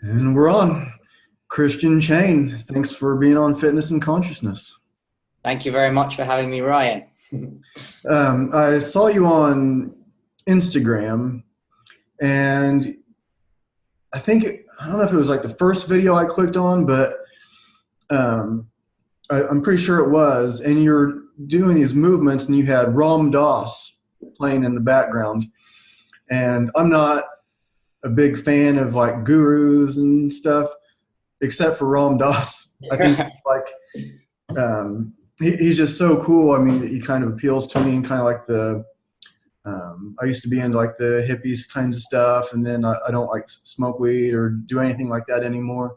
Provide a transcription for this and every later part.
And we're on. Christian Chegne, thanks for being on Fitness and Consciousness. Thank you very much for having me, Ryan. I saw you on Instagram, and I don't know if it was like the first video I clicked on, but um, I'm pretty sure it was. And you're doing these movements, and you had Ram Dass playing in the background. And I'm not a big fan of like gurus and stuff, except for Ram Dass. I think he's just so cool. I mean, he kind of appeals to me, and kind of like I used to be into like the hippies kinds of stuff, and then I don't like smoke weed or do anything like that anymore.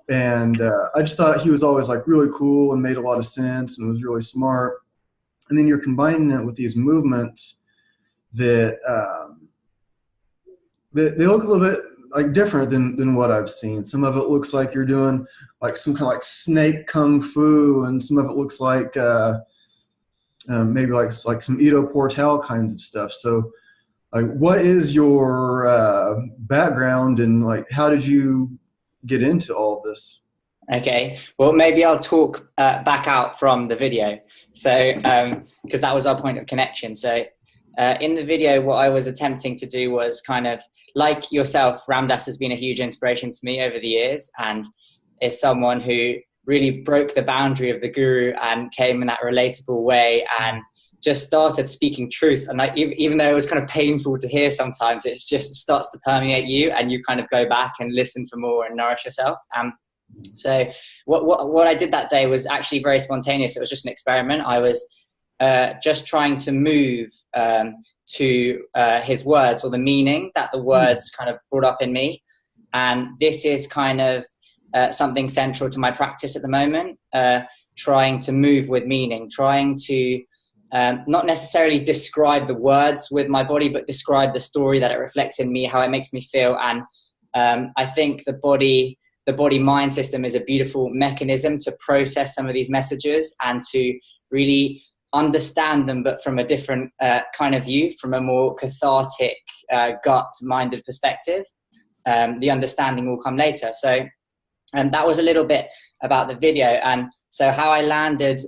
And I just thought he was always like really cool and made a lot of sense and was really smart. And then you're combining it with these movements that they look a little bit like different than what I've seen. Some of it looks like you're doing like some kind of like snake kung fu, and some of it looks like maybe like some Ito Portal kinds of stuff. So, like, what is your background, and like how did you get into all of this? Okay, well, maybe I'll talk back out from the video. So, because that was our point of connection. So, in the video, what I was attempting to do was kind of like yourself. Ram Dass has been a huge inspiration to me over the years, and is someone who really broke the boundary of the guru and came in that relatable way and just started speaking truth. And like, even though it was kind of painful to hear sometimes, it just starts to permeate you, and you kind of go back and listen for more and nourish yourself. So what I did that day was actually very spontaneous. It was just an experiment. I was just trying to move to his words, or the meaning that the words kind of brought up in me. And this is kind of something central to my practice at the moment, trying to move with meaning, trying to not necessarily describe the words with my body, but describe the story that it reflects in me, how it makes me feel. And I think the body-mind system is a beautiful mechanism to process some of these messages and to really understand them, but from a different kind of view, from a more cathartic, gut-minded perspective. The understanding will come later. So that was a little bit about the video. And so how I landed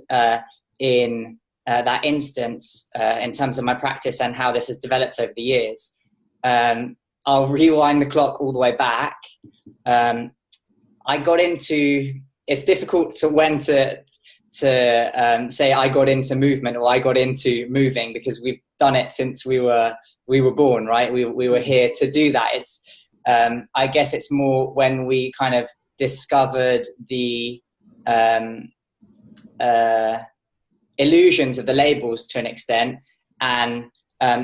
in that instance in terms of my practice and how this has developed over the years. I'll rewind the clock all the way back. I got into, it's difficult to when to say I got into movement or I got into moving, because we've done it since we were born, right? We were here to do that. It's I guess it's more when we kind of discovered the illusions of the labels to an extent, and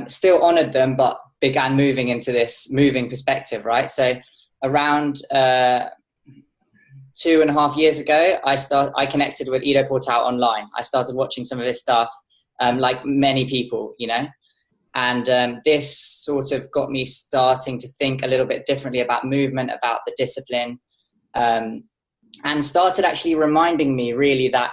still honored them, but began moving into this moving perspective, right? So around 2.5 years ago, I connected with Ito Portal online. I started watching some of his stuff, like many people, you know, and this sort of got me starting to think a little bit differently about movement, about the discipline, and started actually reminding me really that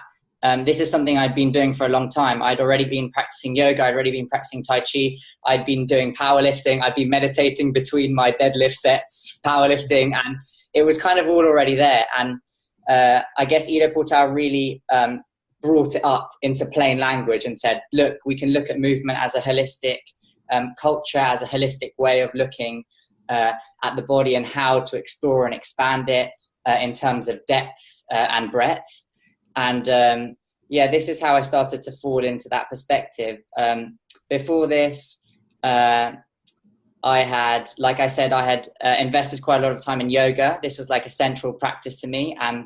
this is something I'd been doing for a long time. I'd already been practicing yoga. I'd already been practicing Tai Chi. I'd been doing powerlifting. I'd been meditating between my deadlift sets, powerlifting, and it was kind of all already there. And I guess Ito Portal really brought it up into plain language and said, look, we can look at movement as a holistic culture, as a holistic way of looking at the body and how to explore and expand it in terms of depth and breadth. And yeah, this is how I started to fall into that perspective. Before this, I had, like I said, I had invested quite a lot of time in yoga. This was like a central practice to me. And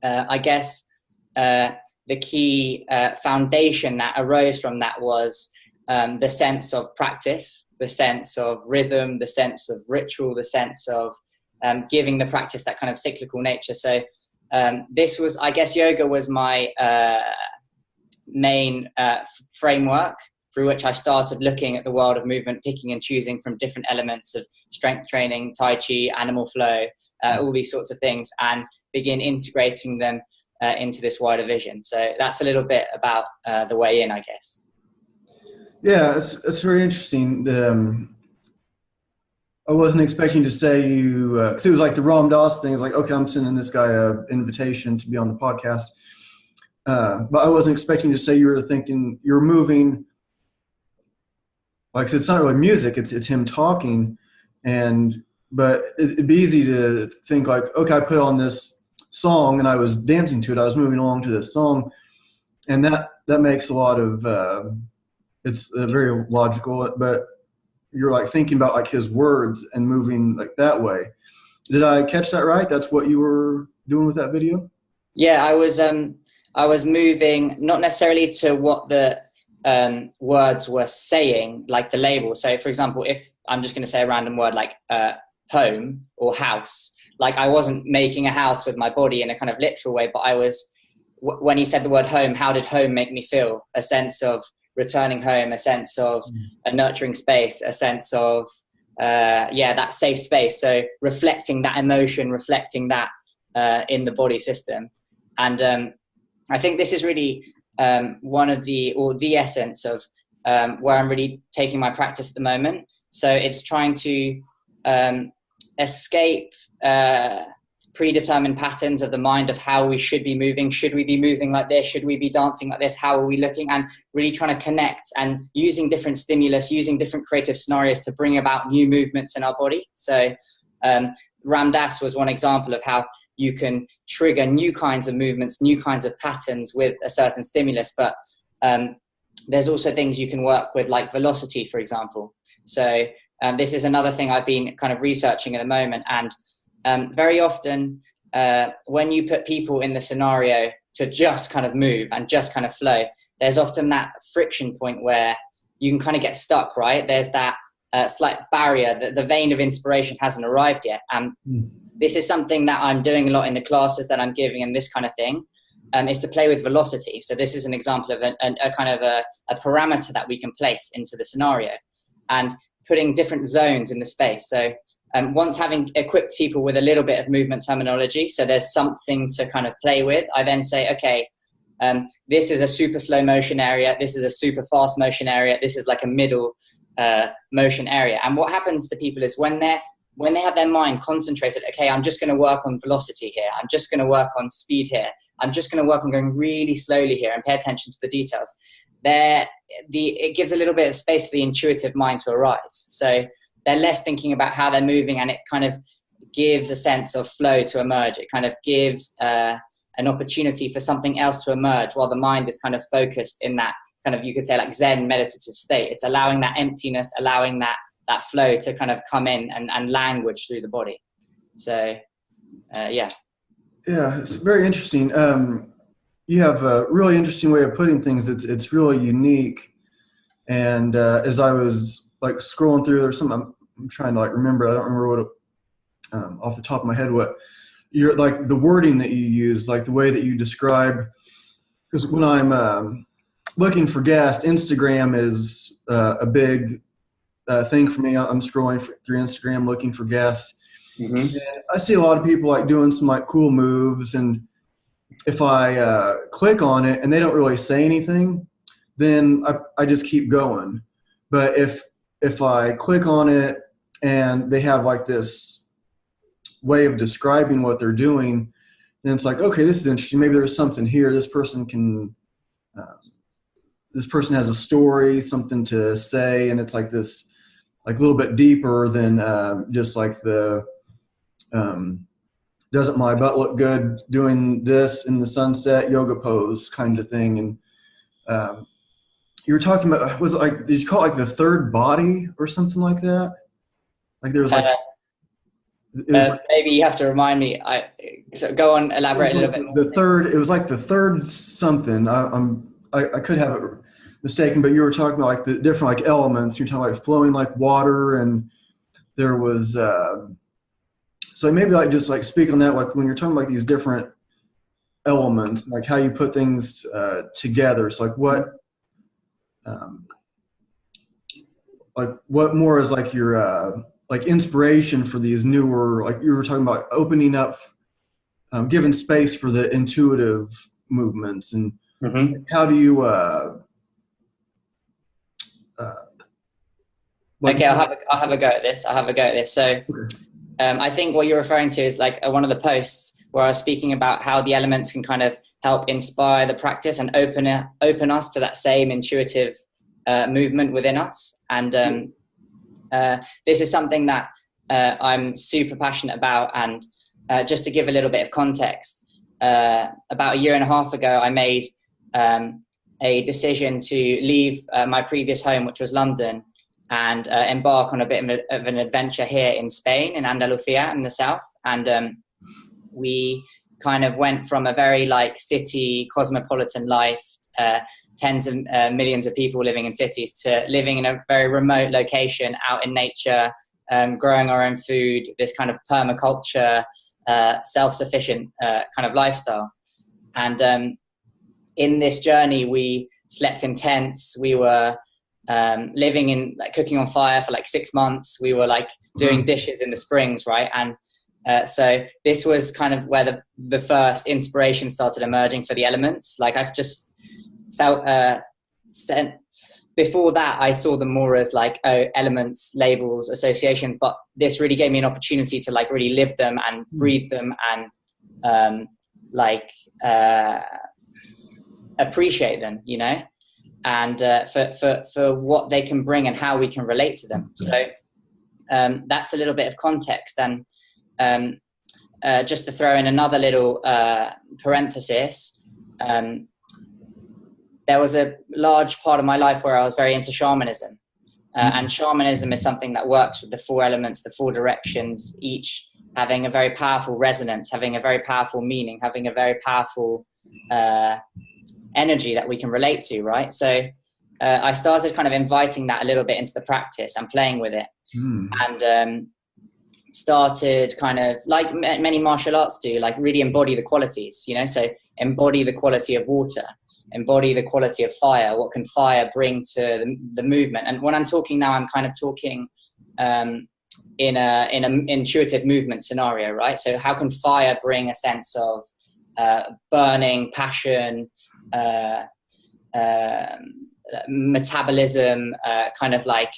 I guess the key foundation that arose from that was the sense of practice, the sense of rhythm, the sense of ritual, the sense of giving the practice that kind of cyclical nature. So this was, I guess, yoga was my main framework through which I started looking at the world of movement, picking and choosing from different elements of strength training, Tai Chi, animal flow, all these sorts of things, and begin integrating them into this wider vision. So that's a little bit about the way in, I guess. Yeah, it's very interesting. I wasn't expecting to say you, because it was like the Ram Dass thing. It's like, okay, I'm sending this guy an invitation to be on the podcast. But I wasn't expecting to say you were thinking you're moving. Like I said, it's not really music; it's him talking, but it'd be easy to think like, okay, I put on this song and I was dancing to it. I was moving along to this song, and that makes a lot of it's very logical. But you're like thinking about like his words and moving like that way. Did I catch that right? That's what you were doing with that video? Yeah, I was moving not necessarily to what the words were saying, like the label. So, for example, if I'm just going to say a random word like home or house, like I wasn't making a house with my body in a kind of literal way, but I was, when he said the word home, how did home make me feel? A sense of returning home, a sense of a nurturing space, a sense of, that safe space. So reflecting that emotion, reflecting that in the body system. And I think this is really one of the essence of where I'm really taking my practice at the moment. So it's trying to escape predetermined patterns of the mind of how we should be moving. Should we be moving like this? Should we be dancing like this? How are we looking? And really trying to connect and using different stimulus, using different creative scenarios to bring about new movements in our body. So Ram Dass was one example of how you can trigger new kinds of movements, new kinds of patterns with a certain stimulus. But there's also things you can work with, like velocity, for example. So this is another thing I've been kind of researching at the moment. And very often when you put people in the scenario to just kind of move and just kind of flow, there's often that friction point where you can kind of get stuck, right? There's that slight barrier that the vein of inspiration hasn't arrived yet. And this is something that I'm doing a lot in the classes that I'm giving and this kind of thing, is to play with velocity. So this is an example of a kind of a parameter that we can place into the scenario and putting different zones in the space. So once having equipped people with a little bit of movement terminology, so there's something to kind of play with, I then say, okay, this is a super slow motion area. This is a super fast motion area. This is like a middle motion area. And what happens to people is when they have their mind concentrated, okay, I'm just going to work on velocity here. I'm just going to work on speed here. I'm just going to work on going really slowly here and pay attention to the details. It gives a little bit of space for the intuitive mind to arise. So they're less thinking about how they're moving, and it kind of gives a sense of flow to emerge. It kind of gives an opportunity for something else to emerge while the mind is kind of focused in that kind of, you could say, like Zen meditative state. It's allowing that emptiness, allowing that flow to kind of come in and language through the body. So, yeah. Yeah, it's very interesting. You have a really interesting way of putting things. It's really unique. And as I was like scrolling through, there's something I'm trying to like remember. I don't remember what off the top of my head what you're like the wording that you use, like the way that you describe. Because when I'm looking for guests, Instagram is a big thing for me. I'm scrolling through Instagram looking for guests. Mm-hmm. And I see a lot of people like doing some like cool moves, and if I click on it and they don't really say anything, then I just keep going. But if I click on it and they have like this way of describing what they're doing, then it's like, okay, this is interesting. Maybe there's something here. This person has a story, something to say, and it's like this, like a little bit deeper than just like the doesn't my butt look good doing this in the sunset yoga pose kind of thing. And you were talking about, was it like, did you call it like the third body or something like that? Like there was like, maybe you have to remind me. So go on, elaborate a little bit more. It was like the third something. I could have it mistaken, but you were talking about like the different like elements. You're talking like flowing like water, and there was so maybe like just like speak on that, like when you're talking about these different elements, like how you put things together. It's like what more is like your like inspiration for these newer, like you were talking about opening up, giving space for the intuitive movements, and how do you Like, Okay, I'll have a go at this. I'll have a go at this. So, okay. I think what you're referring to is like one of the posts where I was speaking about how the elements can kind of help inspire the practice and open us to that same intuitive movement within us. And this is something that I'm super passionate about. And just to give a little bit of context, about a year and a half ago, I made a decision to leave my previous home, which was London, and embark on a bit of an adventure here in Spain, in Andalusia, in the south. And we kind of went from a very like city, cosmopolitan life, tens of millions of people living in cities, to living in a very remote location out in nature, growing our own food, this kind of permaculture, self-sufficient kind of lifestyle. And in this journey, we slept in tents. We were living in, like, cooking on fire for like 6 months. We were like doing dishes in the springs, right? And so this was kind of where the first inspiration started emerging for the elements. Like, I've just felt before that, I saw them more as like, oh, elements, labels, associations, but this really gave me an opportunity to like really live them and breathe them and appreciate them, you know, and for what they can bring and how we can relate to them. So that's a little bit of context. And just to throw in another little parenthesis, there was a large part of my life where I was very into shamanism. And shamanism is something that works with the 4 elements, the 4 directions, each having a very powerful resonance, having a very powerful meaning, having a very powerful energy that we can relate to, right? So I started kind of inviting that a little bit into the practice and playing with it. And started kind of, like many martial arts do, like really embody the qualities, you know, so embody the quality of water, embody the quality of fire. What can fire bring to the movement? And when I'm talking now, I'm kind of talking in an intuitive movement scenario, right? So how can fire bring a sense of burning, passion, metabolism, kind of like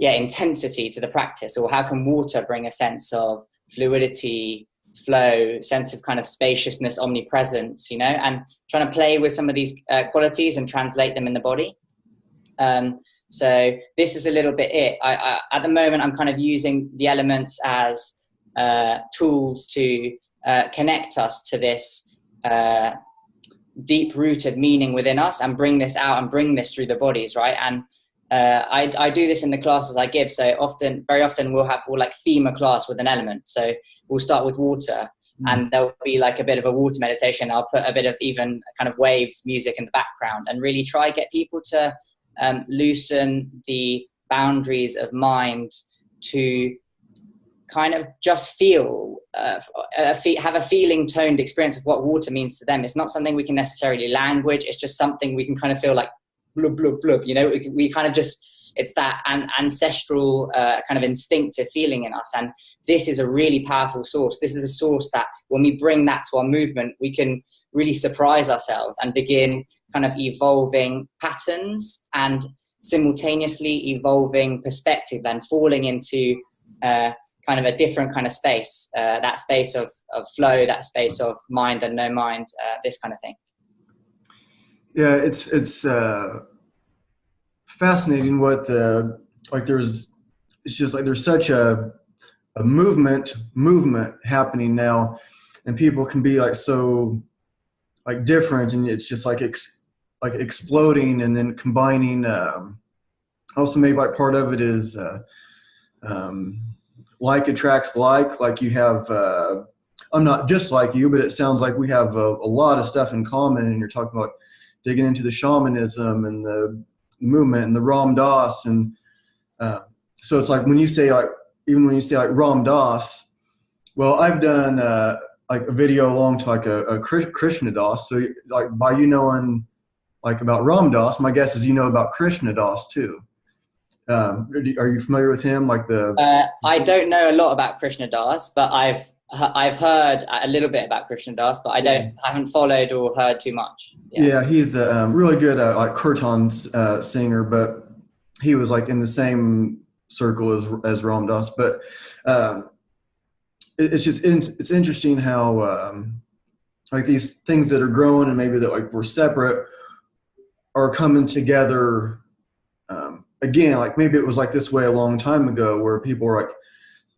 intensity to the practice? Or how can water bring a sense of fluidity, flow, sense of kind of spaciousness, omnipresence, you know, and trying to play with some of these qualities and translate them in the body. So this is a little bit it. I at the moment, I'm kind of using the elements as tools to connect us to this deep-rooted meaning within us and bring this out and bring this through the bodies, right? And I do this in the classes I give. So very often we'll like theme a class with an element. So we'll start with water, and there'll be like a bit of a water meditation. I'll put a bit of even kind of waves music in the background and really try get people to loosen the boundaries of mind to kind of just feel, have a feeling toned experience of what water means to them. It's not something we can necessarily language. It's just something we can kind of feel like blub, blub, blub, you know, we kind of just, it's that ancestral kind of instinctive feeling in us. And this is a really powerful source. This is a source that when we bring that to our movement, we can really surprise ourselves and begin kind of evolving patterns and simultaneously evolving perspective and falling into kind of a different kind of space, that space of flow, that space of mind and no mind, this kind of thing. Yeah, it's fascinating what it's just like there's such a movement happening now, and people can be like so like different, and it's just like exploding and then combining. Also, maybe like part of it is like attracts like you have. I'm not just like you, but it sounds like we have a lot of stuff in common, and you're talking about digging into the shamanism and the movement and the Ram Dass. And so it's like when you say like, even when you say like Ram Dass, well, I've done like a video along to like a Krishna Das. So like by you knowing like about Ram Dass, my guess is you know about Krishna Das too. Are you familiar with him? Like I don't know a lot about Krishna Das, but I've heard a little bit about Krishna Das, but I haven't followed or heard too much. Yeah, he's a really good like kirtan singer, but he was like in the same circle as Ram Dass. But it's just it's interesting how like these things that are growing and maybe that like were separate are coming together again. Like maybe it was like this way a long time ago, where people were like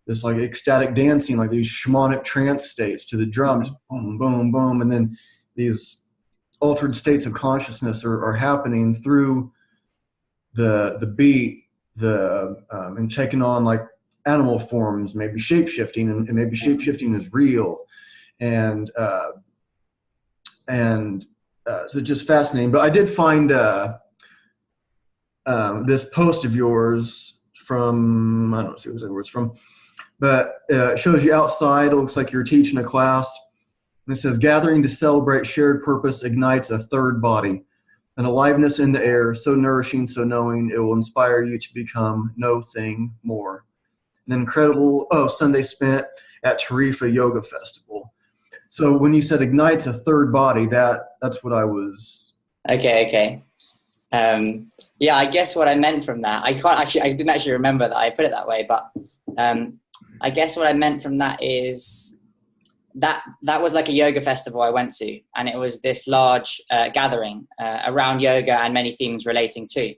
this like ecstatic dancing, like these shamanic trance states to the drums, boom, boom, boom, and then these altered states of consciousness are happening through the beat, and taking on like animal forms, maybe shape-shifting, and maybe shape-shifting is real, and so just fascinating. But I did find this post of yours from, I don't see where it's from, but it shows you outside. It looks like you're teaching a class. And it says, gathering to celebrate shared purpose ignites a third body, an aliveness in the air, so nourishing, so knowing, it will inspire you to become no thing more. An incredible Sunday spent at Tarifa Yoga Festival. So when you said ignites a third body, that's what I was. Okay. Yeah, I guess what I meant from that, I didn't actually remember that I put it that way, but I guess what I meant from that is that was like a yoga festival I went to, and it was this large gathering around yoga and many themes relating to.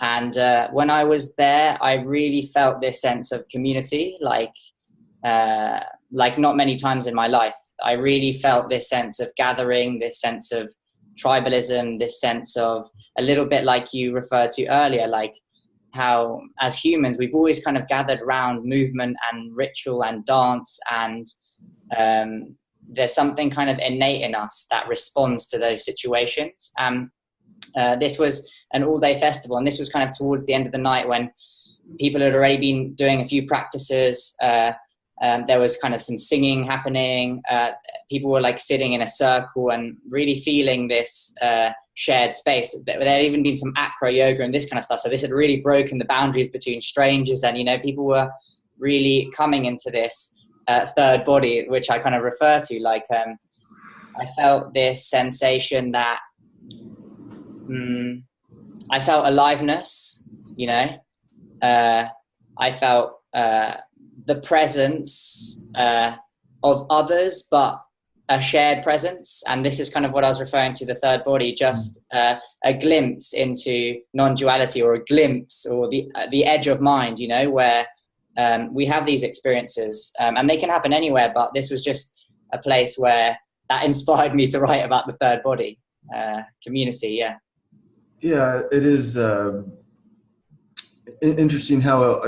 And when I was there, I really felt this sense of community, like not many times in my life. I really felt this sense of gathering, this sense of tribalism, this sense of a little bit like you referred to earlier, like how as humans, we've always kind of gathered around movement and ritual and dance, and there's something kind of innate in us that responds to those situations. This was an all-day festival, and this was kind of towards the end of the night when people had already been doing a few practices. There was kind of some singing happening. People were like sitting in a circle and really feeling this shared space. There had even been some acro yoga and this kind of stuff. So this had really broken the boundaries between strangers, and people were really coming into this third body, which I kind of refer to. Like I felt this sensation that I felt aliveness. I felt the presence of others, but a shared presence. And this is kind of what I was referring to, the third body, just a glimpse into non-duality, or a glimpse, or the edge of mind, where we have these experiences, and they can happen anywhere, but this was just a place where that inspired me to write about the third body, community. Yeah, it is interesting how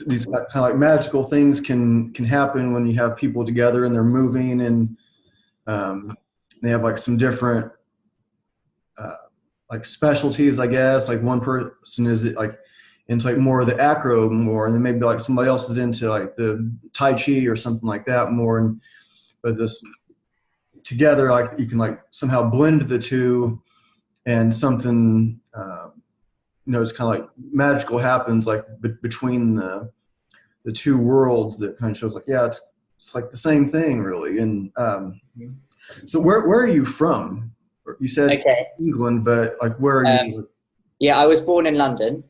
these kind of like magical things can happen when you have people together and they're moving, and they have like some different like specialties, I guess. Like one person is like into like more of the acro more, and then maybe like somebody else is into like the Tai Chi or something like that more. But this together, like you can like somehow blend the two, and something it's kind of like magical happens like between the two worlds, that kind of shows like, yeah, it's like the same thing really. And so where are you from? You said England, but like where are you? Yeah, I was born in London,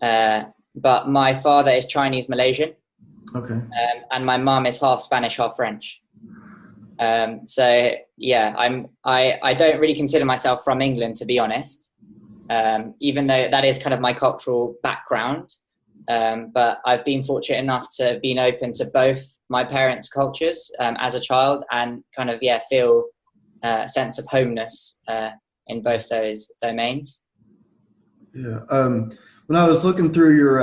but my father is Chinese Malaysian. Okay. And my mum is half Spanish, half French. So yeah, I don't really consider myself from England, to be honest. Even though that is kind of my cultural background. But I've been fortunate enough to have been open to both my parents' cultures as a child, and kind of, feel a sense of homeness in both those domains. Yeah. When I was looking through your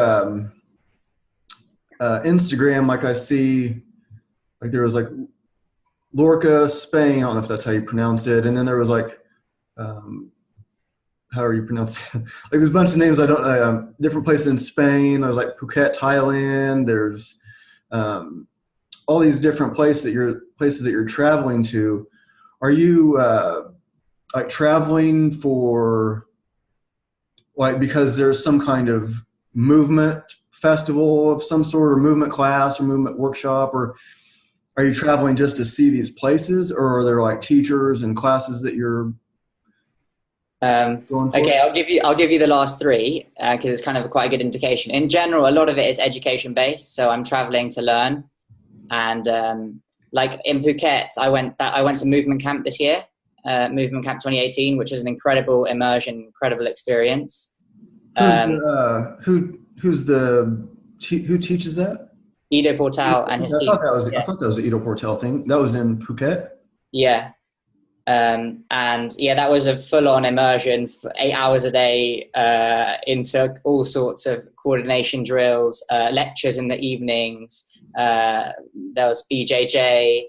Instagram, like I see, like there was like Lorca, Spain. I don't know if that's how you pronounce it. And then there was like, how are you pronouncing it? Like there's a bunch of names I don't know. Different places in Spain. There's like Phuket, Thailand. There's all these different places that you're traveling to. Are you like traveling for like because there's some kind of movement festival of some sort, or movement class or movement workshop, or are you traveling just to see these places, or are there like teachers and classes that you're? going for? Okay, I'll give you the last three because it's kind of quite a good indication. In general, a lot of it is education based. So I'm traveling to learn, and like in Phuket, I went to movement camp this year, movement camp 2018, which was an incredible immersion, incredible experience. Who teaches that? Ido Portal and his team. I thought that was the Ido Portal thing. That was in Phuket. Yeah. And yeah, that was a full-on immersion for 8 hours a day into all sorts of coordination drills, lectures in the evenings. There was BJJ.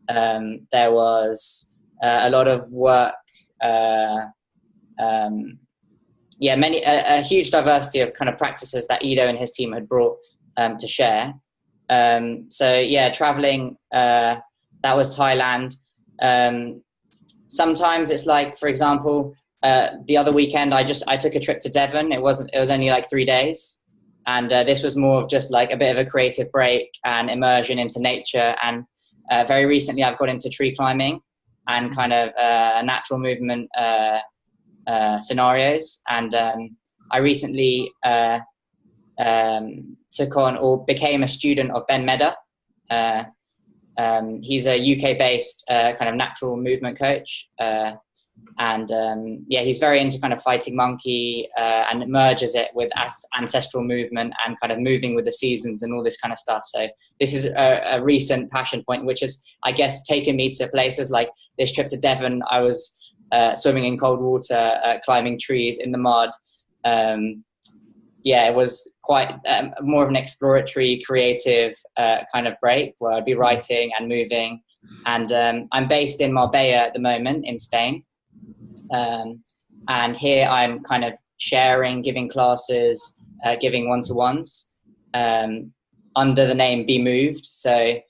There was a lot of work. A huge diversity of kind of practices that Ido and his team had brought to share. So yeah, traveling. That was Thailand. Sometimes it's like, for example, the other weekend I took a trip to Devon. It was only like 3 days, and this was more of just like a bit of a creative break and immersion into nature. And very recently I've got into tree climbing and kind of natural movement scenarios. And I recently took on or became a student of Ben Medder. He's a UK-based kind of natural movement coach, and he's very into kind of fighting monkey and merges it with ancestral movement and kind of moving with the seasons and all this kind of stuff. So this is a recent passion point, which has, I guess, taken me to places like this trip to Devon. I was swimming in cold water, climbing trees in the mud. It was quite more of an exploratory, creative kind of break where I'd be writing and moving. And I'm based in Marbella at the moment in Spain. And here I'm kind of sharing, giving classes, giving one-to-ones under the name Be Moved. So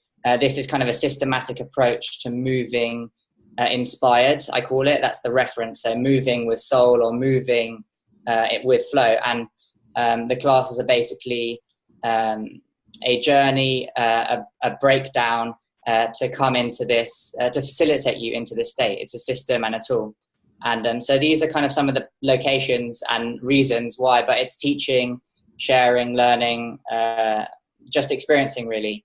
this is kind of a systematic approach to moving inspired, I call it. That's the reference. So moving with soul or moving with flow. And the classes are basically a journey, a breakdown to come into this, to facilitate you into this state. It's a system and a tool. And so these are kind of some of the locations and reasons why, but it's teaching, sharing, learning, just experiencing really.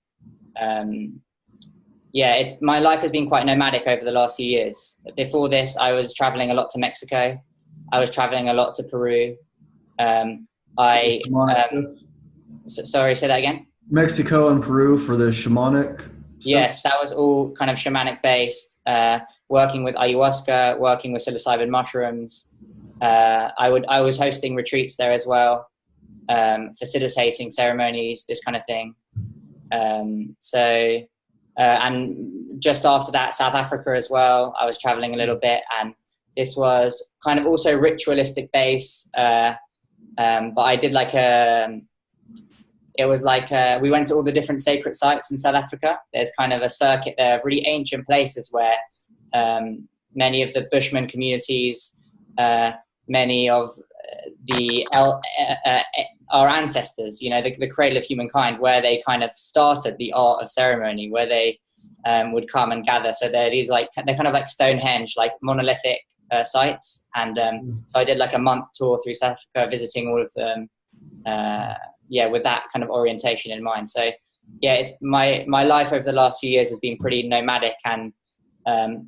My life has been quite nomadic over the last few years. Before this, I was traveling a lot to Mexico. I was traveling a lot to Peru. Sorry, say that again. Mexico and Peru for the shamanic stuff? Yes, that was all kind of shamanic based, working with ayahuasca, working with psilocybin mushrooms. I was hosting retreats there as well, facilitating ceremonies, this kind of thing. And just after that, South Africa as well. I was traveling a little bit, and this was kind of also ritualistic base. But I did we went to all the different sacred sites in South Africa. There's kind of a circuit there of really ancient places where many of the Bushman communities, many of our ancestors, the cradle of humankind, where they kind of started the art of ceremony, where they would come and gather. So they're kind of like Stonehenge, like monolithic sites. And so I did like a month tour through South Africa, visiting all of them, with that kind of orientation in mind. So yeah, it's my life over the last few years has been pretty nomadic, and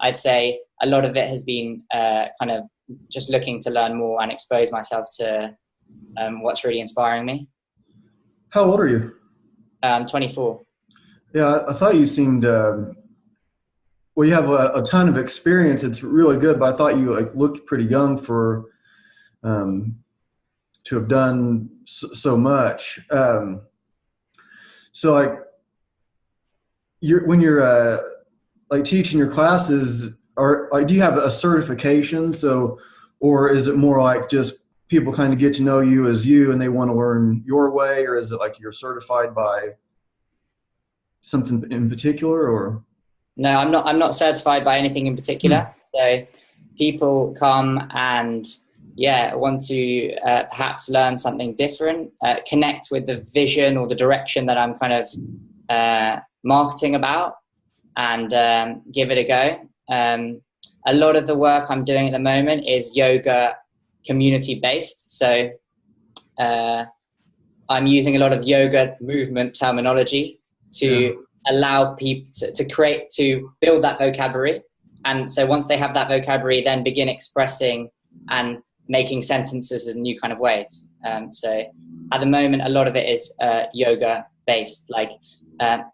I'd say a lot of it has been kind of just looking to learn more and expose myself to what's really inspiring me. How old are you? 24. Yeah, I thought you seemed you have a ton of experience. It's really good, but I thought you looked pretty young for to have done so much. So when you're teaching your classes, do you have a certification? Or is it more like just people kind of get to know you as you and they want to learn your way, or is it like you're certified by something in particular? Or no, I'm not certified by anything in particular. So people come and want to perhaps learn something different, connect with the vision or the direction that I'm kind of marketing about, and give it a go. A lot of the work I'm doing at the moment is yoga community based. So I'm using a lot of yoga movement terminology to allow people to build that vocabulary. And so once they have that vocabulary, then begin expressing and making sentences in new kind of ways. So at the moment, a lot of it is yoga based. Like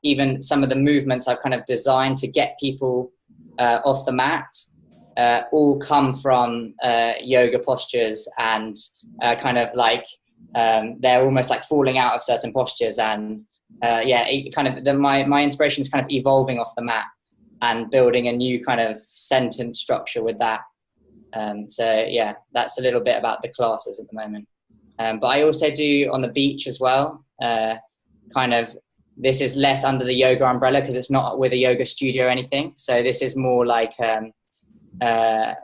even some of the movements I've kind of designed to get people off the mat all come from yoga postures, and kind of like they're almost like falling out of certain postures. And my inspiration is kind of evolving off the mat and building a new kind of sentence structure with that. So yeah, that's a little bit about the classes at the moment. But I also do on the beach as well. Kind of, this is less under the yoga umbrella because it's not with a yoga studio or anything. So this is more like, I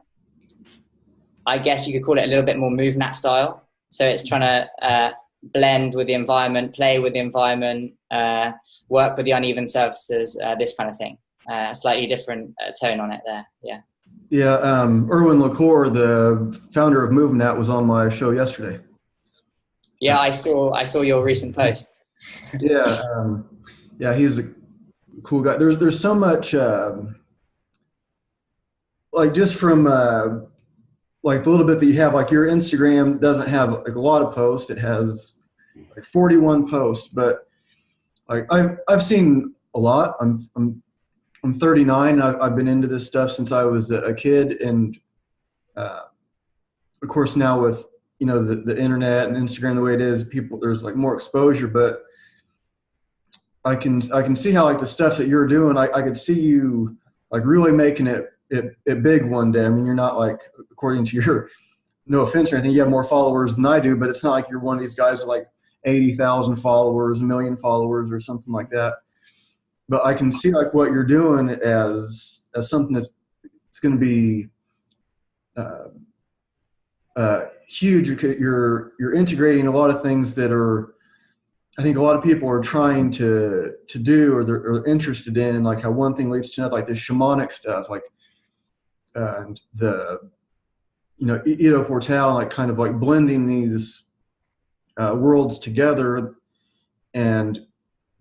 guess you could call it a little bit more MoveNat style. So it's trying to blend with the environment, play with the environment, work with the uneven surfaces, this kind of thing. A slightly different tone on it there. Yeah. Yeah. Erwin LaCour, the founder of MoveNat, was on my show yesterday. Yeah, I saw your recent post. Yeah. Yeah, he's a cool guy. There's so much, like just from like the little bit that you have, like your Instagram doesn't have like a lot of posts. It has like 41 posts, but like I've seen a lot. I'm 39. I've been into this stuff since I was a kid, and of course now with the internet and Instagram the way it is, there's like more exposure. But I can see how like the stuff that you're doing, I could see you like really making it big one day. I mean, you're not like, according to your, no offense or anything, you have more followers than I do, but it's not like you're one of these guys with like 80,000 followers, 1 million followers or something like that. But I can see like what you're doing as something that's going to be huge. You're integrating a lot of things that are, I think a lot of people are trying to do, or they're interested in, like how one thing leads to another, like the shamanic stuff, like and the Ido Portal, like kind of like blending these worlds together and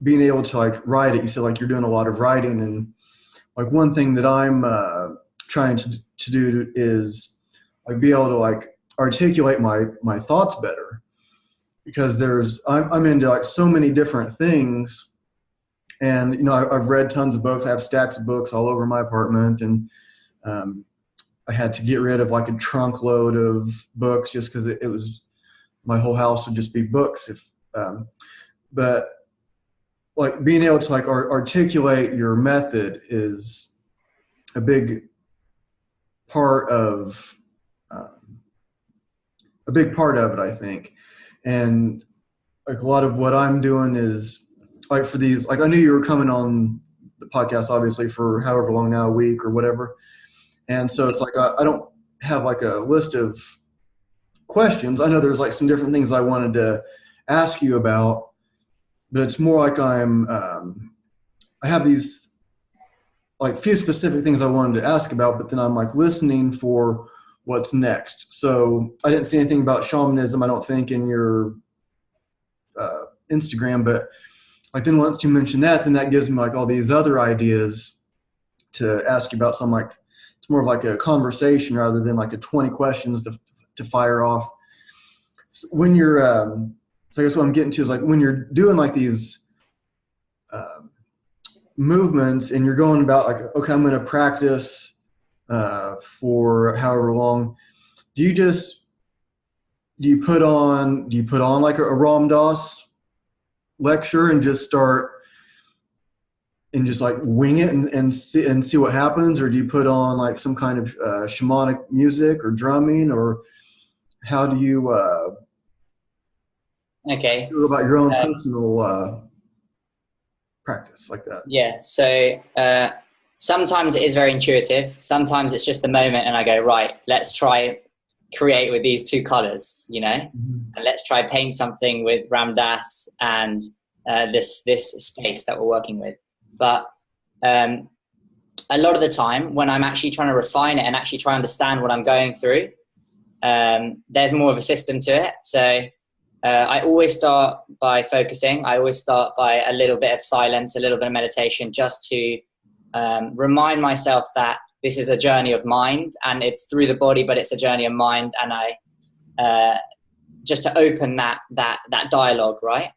being able to like write it. You said like you're doing a lot of writing, and like one thing that I'm trying to do is like be able to like articulate my thoughts better, because I'm into like so many different things, and I've read tons of books. I have stacks of books all over my apartment, and I had to get rid of like a trunk load of books just because it was, my whole house would just be books. But like being able to like articulate your method is a big part of it, I think. And like a lot of what I'm doing is like for these, like I knew you were coming on the podcast obviously for however long now, a week or whatever. And so it's like, I don't have like a list of questions. I know there's like some different things I wanted to ask you about, but it's more like I have these like few specific things I wanted to ask about, but then I'm like listening for what's next. So I didn't see anything about shamanism, I don't think, in your Instagram, but like then once you mention that, then that gives me like all these other ideas to ask you about. Some like, it's more of like a conversation rather than like a 20 questions to fire off. So when you're, so I guess what I'm getting to is like when you're doing like these movements and you're going about like, okay, I'm going to practice for however long. Do you put on like a Ram Dass lecture and just start and just like wing it and see what happens? Or do you put on like some kind of shamanic music or drumming, or how do you feel about your own personal practice like that? Yeah. So sometimes it is very intuitive. Sometimes it's just the moment and I go, right, let's try create with these two colors, and let's try paint something with Ram Dass and this space that we're working with. But a lot of the time when I'm actually trying to refine it and actually try to understand what I'm going through, there's more of a system to it. So I always start by focusing. I always start by a little bit of silence, a little bit of meditation, just to remind myself that this is a journey of mind, and it's through the body, but it's a journey of mind. And I just to open that dialogue, right?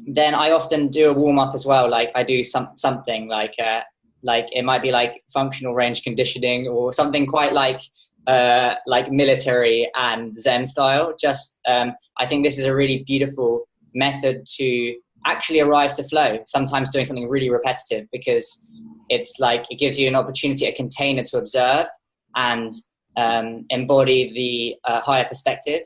Then I often do a warm up as well. Like I do something like it might be like functional range conditioning or something quite like military and Zen style. Just I think this is a really beautiful method to actually arrive to flow. Sometimes doing something really repetitive, because it's like it gives you an opportunity, a container to observe and embody the higher perspective.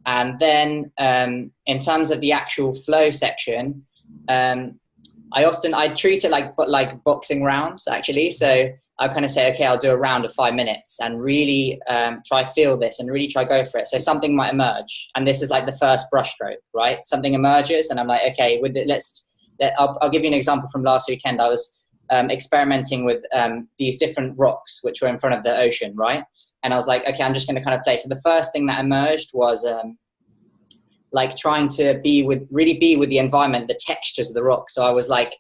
And then in terms of the actual flow section, I treat it like boxing rounds, actually. So I kind of say, okay, I'll do a round of 5 minutes and really try feel this and really try go for it. So something might emerge, and this is like the first brushstroke, right? Something emerges, and I'm like, okay, with it, I'll give you an example from last weekend. I was experimenting with these different rocks which were in front of the ocean, right? And I was like, okay, I'm just going to kind of play. So the first thing that emerged was like trying to really be with the environment, the textures of the rock. So I was like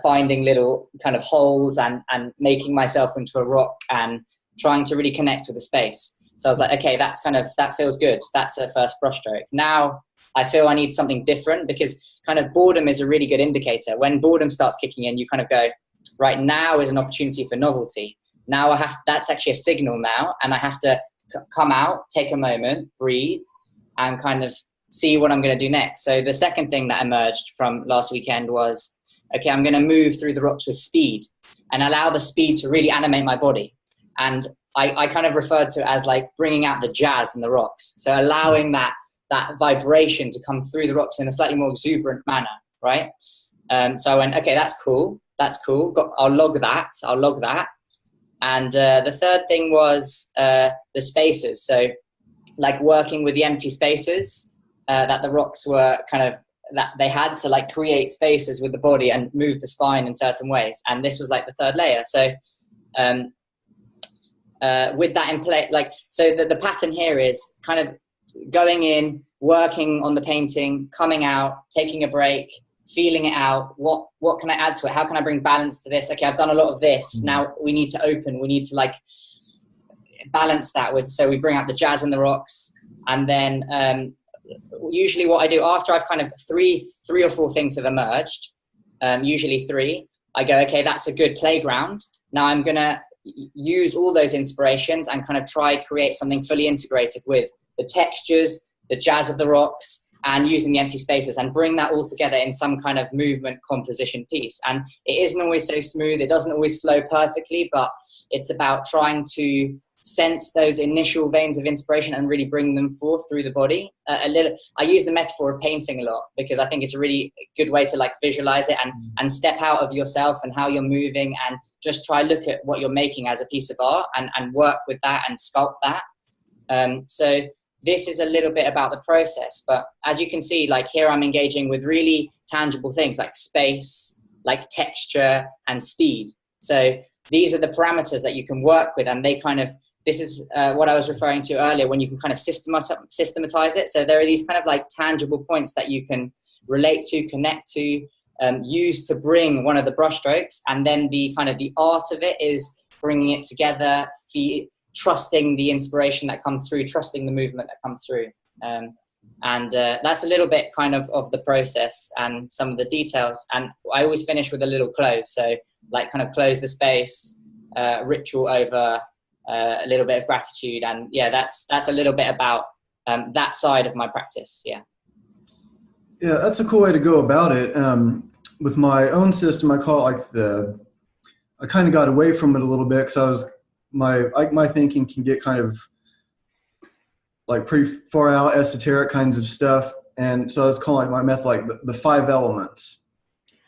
finding little kind of holes and making myself into a rock and trying to really connect with the space. So I was like, okay, that feels good. That's a first brushstroke. Now I feel I need something different, because kind of boredom is a really good indicator. When boredom starts kicking in, you kind of go, right, now is an opportunity for novelty. Now that's actually a signal now, and I have to come out, take a moment, breathe, and kind of see what I'm going to do next. So the second thing that emerged from last weekend was, okay, I'm going to move through the rocks with speed and allow the speed to really animate my body. And I kind of referred to it as like bringing out the jazz in the rocks. So allowing that vibration to come through the rocks in a slightly more exuberant manner, right? So I went, okay, that's cool. I'll log that. And the third thing was the spaces. So like working with the empty spaces that the rocks were kind of, that they had to like create spaces with the body and move the spine in certain ways. And this was like the third layer. So with that in play, like, so the pattern here is kind of going in, working on the painting, coming out, taking a break, feeling it out. What can I add to it? How can I bring balance to this? Okay, I've done a lot of this. Now we need to open. We need to like balance that with. So we bring out the jazz in the rocks, and then usually what I do after I've kind of three or four things have emerged, usually 3. I go, okay, that's a good playground. Now I'm gonna use all those inspirations and kind of try create something fully integrated with the textures, the jazz of the rocks, and using the empty spaces, and bring that all together in some kind of movement composition piece. And it isn't always so smooth. It doesn't always flow perfectly, but it's about trying to sense those initial veins of inspiration and really bring them forth through the body. I use the metaphor of painting a lot, because I think it's a really good way to like visualize it and step out of yourself and how you're moving, and just try look at what you're making as a piece of art and work with that and sculpt that. So this is a little bit about the process, but as you can see, like here I'm engaging with really tangible things like space, like texture and speed. So these are the parameters that you can work with, and they kind of, this is what I was referring to earlier, when you can kind of systematize it. So there are these kind of like tangible points that you can relate to, connect to, use to bring one of the brushstrokes, and then the kind of the art of it is bringing it together, trusting the inspiration that comes through, trusting the movement that comes through. And that's a little bit kind of the process and some of the details. And I always finish with a little close. So like kind of close the space, ritual over a little bit of gratitude. And yeah, that's a little bit about that side of my practice. Yeah. Yeah, that's a cool way to go about it. With my own system, I call it like I kind of got away from it a little bit, because my thinking can get kind of like pretty far out, esoteric kinds of stuff. And so I was calling my method like the 5 elements.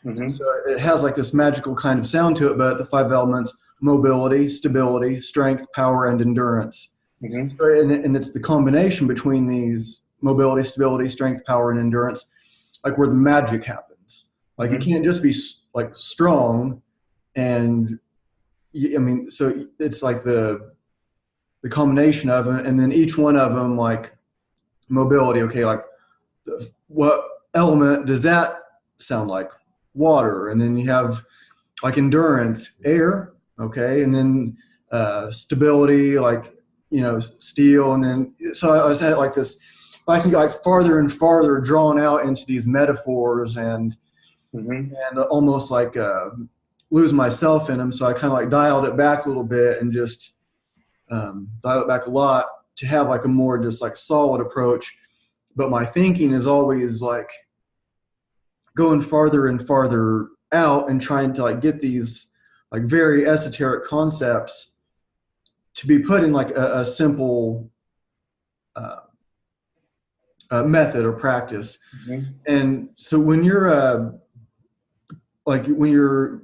Mm-hmm. So it has like this magical kind of sound to it, but the 5 elements: mobility, stability, strength, power, and endurance. Mm-hmm. So, and it's the combination between these: mobility, stability, strength, power, and endurance, like where the magic happens. Like mm-hmm. You can't just be like strong and, I mean, so it's like the combination of them, and then each one of them, like mobility. Okay, like what element does that sound like? Water. And then you have like endurance, air. Okay, and then stability, like steel. And then so I was had like this. I can go like farther and farther drawn out into these metaphors and almost like lose myself in them. So I kind of like dialed it back a little bit and just dialed it back a lot to have like a more just like solid approach. But my thinking is always like going farther and farther out and trying to like get these like very esoteric concepts to be put in like a simple method or practice. And so when you're when you're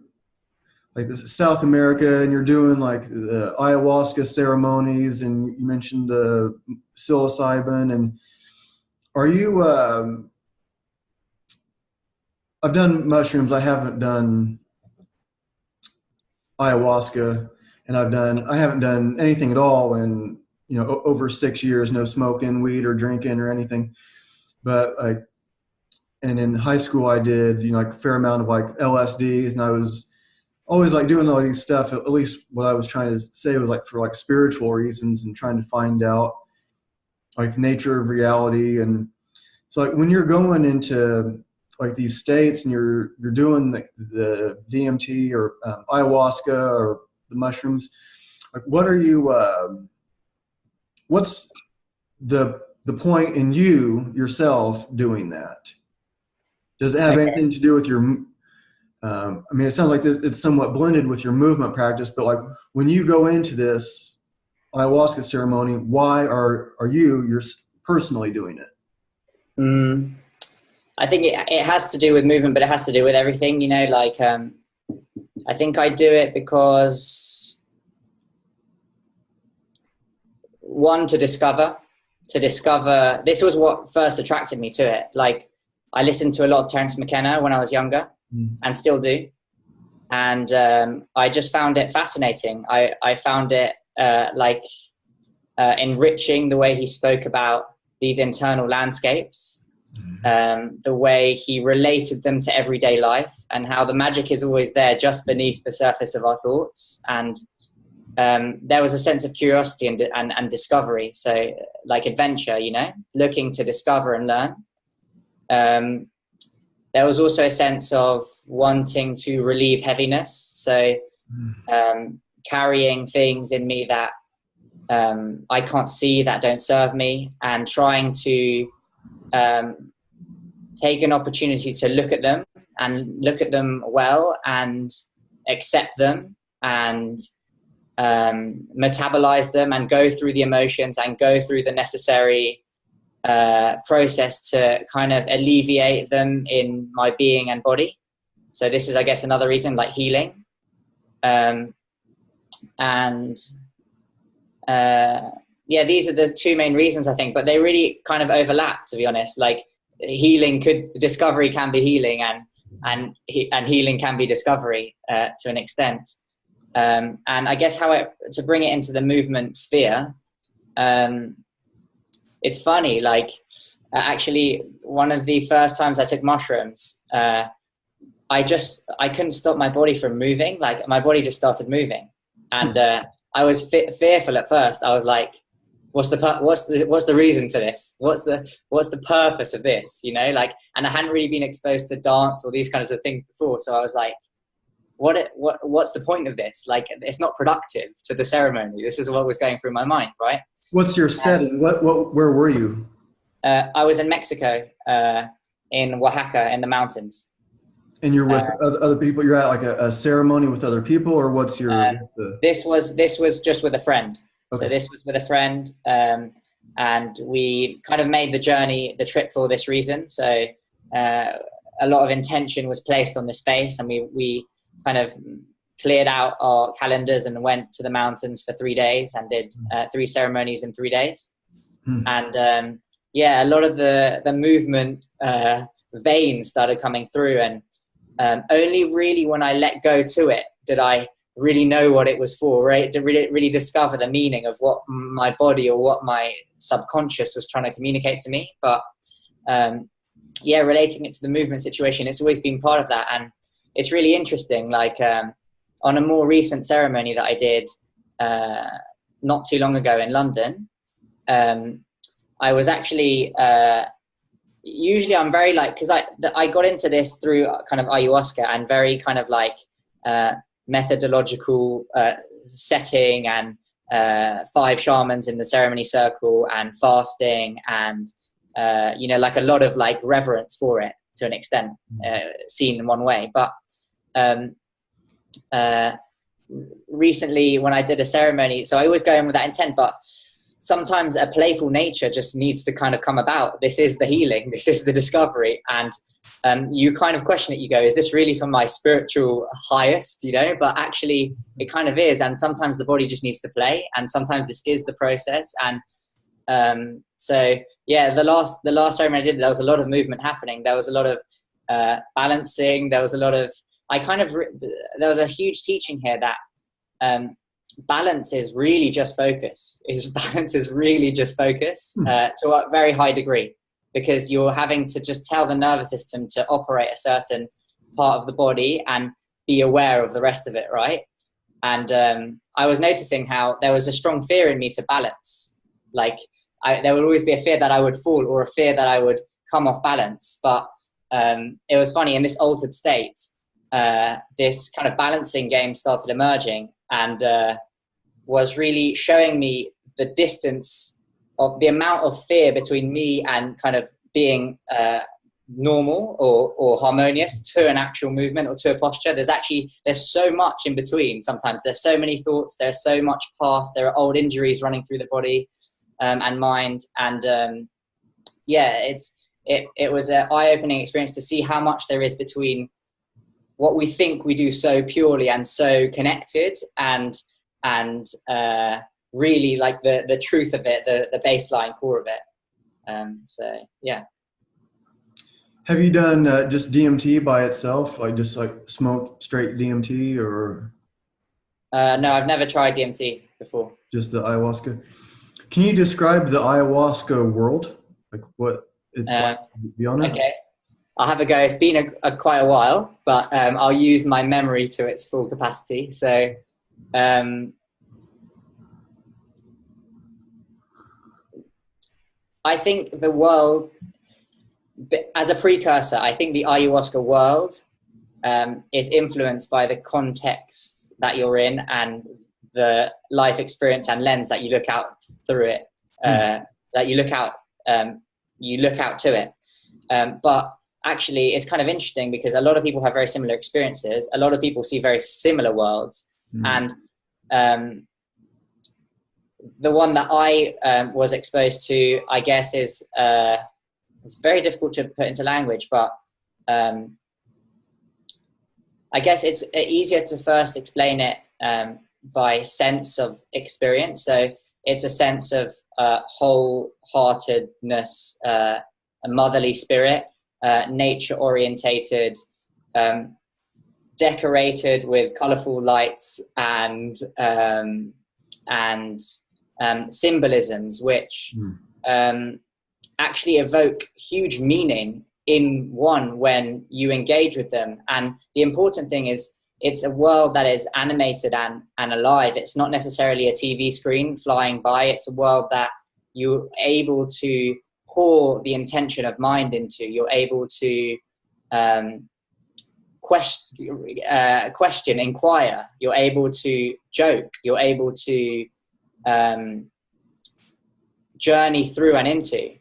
like this South America and you're doing like the ayahuasca ceremonies, and you mentioned the psilocybin, and are you I've done mushrooms. I haven't done ayahuasca, and I haven't done anything at all in over 6 years. No smoking weed or drinking or anything. But like, and in high school I did like a fair amount of like LSDs, and I was always like doing all these stuff. At least what I was trying to say was like for like spiritual reasons and trying to find out like the nature of reality. And so like when you're going into like these states and you're doing the DMT or ayahuasca or the mushrooms, like what are you what's the point in you yourself doing that? Does it have anything to do with your I mean, it sounds like it's somewhat blended with your movement practice, but like when you go into this ayahuasca ceremony, why are you're personally doing it? I think it has to do with movement, but it has to do with everything, like I think I do it because, one, to discover, this was what first attracted me to it. Like I listened to a lot of Terence McKenna when I was younger and still do. And I just found it fascinating. I found it enriching the way he spoke about these internal landscapes. The way he related them to everyday life and how the magic is always there just beneath the surface of our thoughts. And there was a sense of curiosity and discovery. So like adventure, looking to discover and learn. There was also a sense of wanting to relieve heaviness. So carrying things in me that I can't see, that don't serve me, and trying to take an opportunity to look at them well and accept them and metabolize them and go through the emotions and go through the necessary process to kind of alleviate them in my being and body. So this is, I guess, another reason, like healing. These are the two main reasons, I think, but they really kind of overlap, to be honest. Like discovery can be healing, and healing can be discovery to an extent. And I guess to bring it into the movement sphere, it's funny, like actually one of the first times I took mushrooms, I couldn't stop my body from moving. Like my body just started moving, and I was fearful at first. I was like, what's the reason for this? What's the purpose of this? And I hadn't really been exposed to dance or these kinds of things before. So I was like, what's the point of this? Like, it's not productive to the ceremony. This is what was going through my mind, right? What's your setting? Where were you? I was in Mexico, in Oaxaca, in the mountains. And you're with other people? You're at like a ceremony with other people, or what's your? This was just with a friend. Okay. So this was with a friend, and we kind of made the trip for this reason. So a lot of intention was placed on the space, and we kind of cleared out our calendars and went to the mountains for 3 days and did 3 ceremonies in 3 days. And a lot of the movement veins started coming through, and only really when I let go to it did I really know what it was for, right? To really discover the meaning of what my body or what my subconscious was trying to communicate to me. But yeah, relating it to the movement situation, it's always been part of that. And it's really interesting, like on a more recent ceremony that I did not too long ago in London, I was actually, usually I'm very like, because I got into this through kind of ayahuasca and very kind of like methodological setting, and 5 shamans in the ceremony circle, and fasting, and you know, like a lot of like reverence for it to an extent, seen in one way. But recently when I did a ceremony, so I always go in with that intent, but sometimes a playful nature just needs to kind of come about. This is the healing, this is the discovery, and you kind of question it. You go, is this really for my spiritual highest, you know? But actually it kind of is. And sometimes the body just needs to play, and sometimes this is the process. And so yeah, the last ceremony I did, there was a lot of movement happening. There was a lot of balancing. There was a lot of, there was a huge teaching here that balance is really just focus. Balance is really just focus to a very high degree, because you're having to just tell the nervous system to operate a certain part of the body and be aware of the rest of it, right? And I was noticing how there was a strong fear in me to balance. Like there would always be a fear that I would fall, or a fear that I would come off balance. But it was funny, in this altered state, this kind of balancing game started emerging, and was really showing me the distance of the amount of fear between me and kind of being normal or harmonious to an actual movement or to a posture. There's so much in between. Sometimes there's so many thoughts, there's so much past, there are old injuries running through the body and mind. And yeah, it was an eye-opening experience to see how much there is between what we think we do so purely and so connected, and really like the truth of it, the baseline core of it. So yeah. Have you done just DMT by itself, like just like smoked straight DMT, or? No, I've never tried DMT before. Just the ayahuasca. Can you describe the ayahuasca world, like what it's like to be on it? Okay, I'll have a go. It's been quite a while, but I'll use my memory to its full capacity. So I think the world, as a precursor, I think the ayahuasca world is influenced by the context that you're in and the life experience and lens that you look out through it, that you look out to it. But actually, it's kind of interesting because a lot of people have very similar experiences. A lot of people see very similar worlds. And the one that I was exposed to, I guess, is it's very difficult to put into language, but I guess it's easier to first explain it by sense of experience. So it's a sense of wholeheartedness, a motherly spirit, nature orientated, decorated with colorful lights and symbolisms, which actually evoke huge meaning in one when you engage with them. And the important thing is it's a world that is animated and alive. It's not necessarily a TV screen flying by. It's a world that you're able to pour the intention of mind into. You're able to question, inquire. You're able to joke. You're able to journey through and into.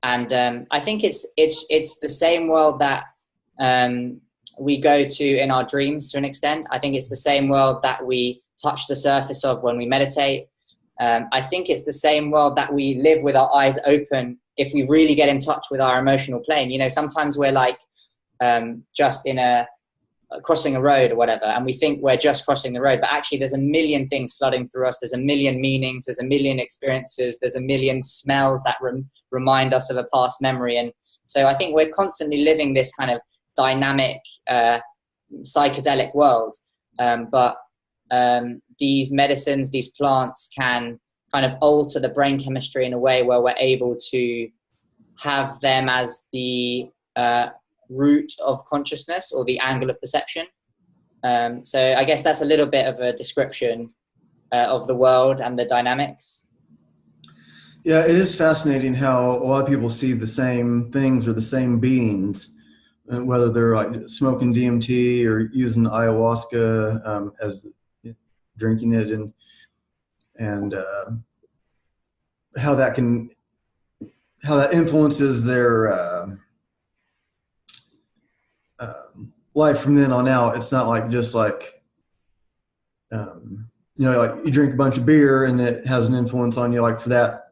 And I think it's the same world that we go to in our dreams to an extent. I think it's the same world that we touch the surface of when we meditate. I think it's the same world that we live with our eyes open if we really get in touch with our emotional plane. You know, sometimes we're like just in crossing a road or whatever, and we think we're just crossing the road, but actually there's a million things flooding through us. There's a million meanings, there's a million experiences, there's a million smells that remind us of a past memory. And so I think we're constantly living this kind of dynamic psychedelic world, but these medicines, these plants can kind of alter the brain chemistry in a way where we're able to have them as the root of consciousness or the angle of perception. So I guess that's a little bit of a description of the world and the dynamics. Yeah, it is fascinating how a lot of people see the same things or the same beings, whether they're like smoking DMT or using ayahuasca as drinking it, and how that influences their life from then on out. It's not like just like like you drink a bunch of beer and it has an influence on you like for that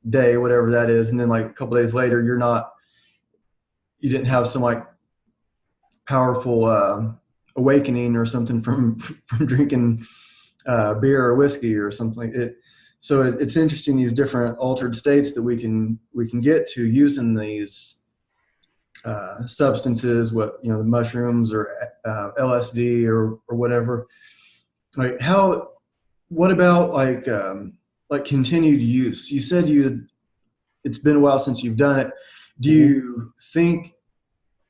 day, whatever that is, and then like a couple days later you didn't have some like powerful awakening or something from drinking beer or whiskey or something. It's interesting, these different altered states that we can get to using these substances, the mushrooms or LSD or whatever. Like what about like continued use? You said it's been a while since you've done it. Do you think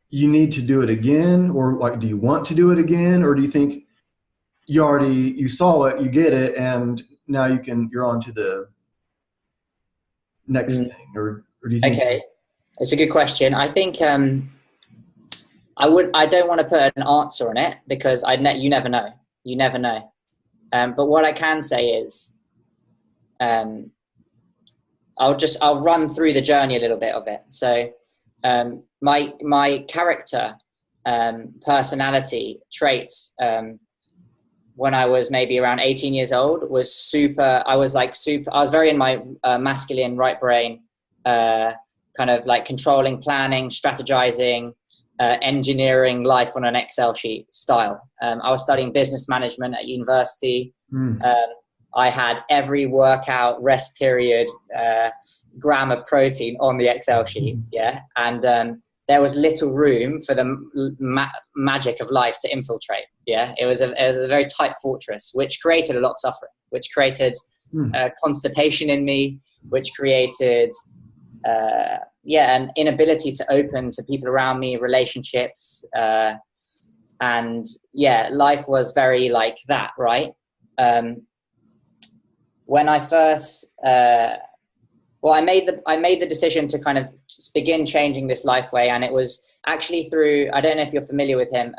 you need to do it again, or like, do you want to do it again, or do you think you saw it, you get it, and now you're on to the next thing, or do you think? Okay, it's a good question. I think I don't want to put an answer on it because you never know. You never know. But what I can say is, I'll run through the journey a little bit of it. So, my character, personality traits, when I was maybe around 18 years old was super. I was very in my masculine right brain, kind of like controlling, planning, strategizing, engineering life on an Excel sheet style. I was studying business management at university. I had every workout, rest period, gram of protein on the Excel sheet. Yeah. And there was little room for the magic of life to infiltrate. Yeah. It was a very tight fortress, which created a lot of suffering, which created constipation in me, which created an inability to open to people around me, relationships, and life was very like that, right? When I first, I made the decision to kind of just begin changing this life way, and it was actually through, I don't know if you're familiar with him,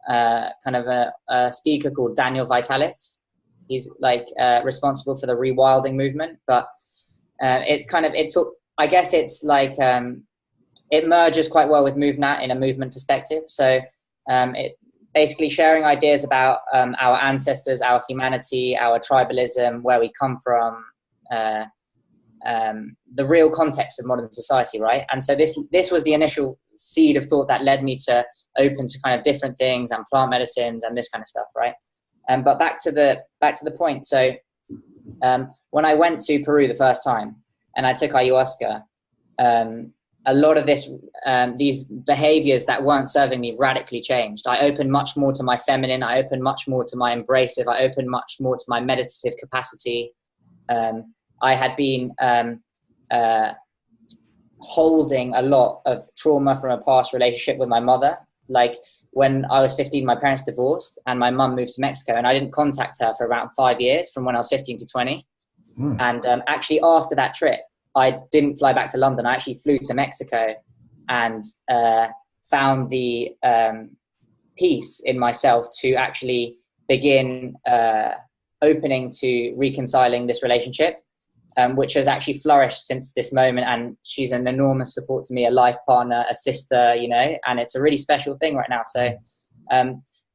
kind of a speaker called Daniel Vitalis. He's like responsible for the rewilding movement, but it merges quite well with MoveNat in a movement perspective. So it basically sharing ideas about our ancestors, our humanity, our tribalism, where we come from, the real context of modern society, right? And so this was the initial seed of thought that led me to open to kind of different things and plant medicines and this kind of stuff, right? But back to the point. So when I went to Peru the first time and I took ayahuasca, a lot of these behaviors that weren't serving me radically changed. I opened much more to my feminine. I opened much more to my embracive. I opened much more to my meditative capacity. I had been holding a lot of trauma from a past relationship with my mother. Like when I was 15, my parents divorced and my mum moved to Mexico, and I didn't contact her for around 5 years, from when I was 15 to 20. And actually after that trip, I didn't fly back to London. I actually flew to Mexico and found the peace in myself to actually begin opening to reconciling this relationship, which has actually flourished since this moment. And she's an enormous support to me, a life partner, a sister, and it's a really special thing right now. So